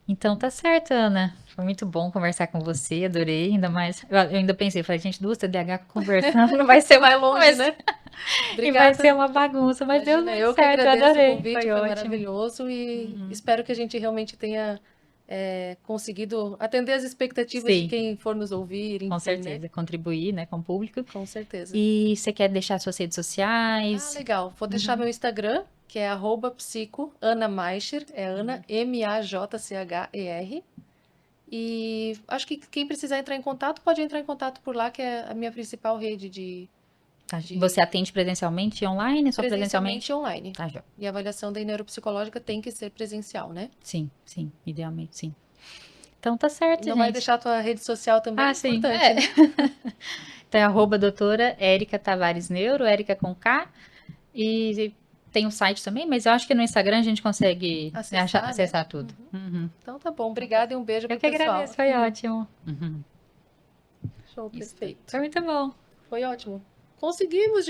Então tá certo, Ana. Foi muito bom conversar com você, adorei, ainda mais. Eu ainda pensei, falei, gente, duas TDAH conversando, não vai ser uma, Vai longe, né? e vai ser Obrigada. uma bagunça, mas deu Imagina, muito eu que certo, eu agradeço o adorei, convite, foi foi ótimo. maravilhoso e Uhum. espero que a gente realmente tenha conseguido atender as expectativas de Sim, quem for nos ouvir, com enfim, né? certeza, contribuir, né, com o público. Com certeza. E você quer deixar suas redes Ah, sociais? legal. Vou deixar Uhum. meu Instagram, que é @psico_ana_maischer, é Ana, Majcher. E acho que quem precisar entrar em contato pode entrar em contato por lá, que é a minha principal rede Tá, você de atende presencialmente e online? Só presencialmente presencialmente? e online. Tá, já. E a avaliação da neuropsicológica tem que ser presencial, né? Sim, sim, idealmente, sim. Então tá certo, Não vai gente. deixar a tua rede social Ah, também? sim, Importante, é. né? Então é arroba doutora Érica Tavares Neuro, Érica com K. E tem o site também, mas eu acho que no Instagram a gente consegue Acessar, né? acessar tudo. Uhum. Uhum. Então tá bom. Obrigada e um beijo Eu pro que pessoal. agradeço, foi ótimo. Uhum. Show, Isso. perfeito. Foi muito bom. Foi ótimo. Conseguimos!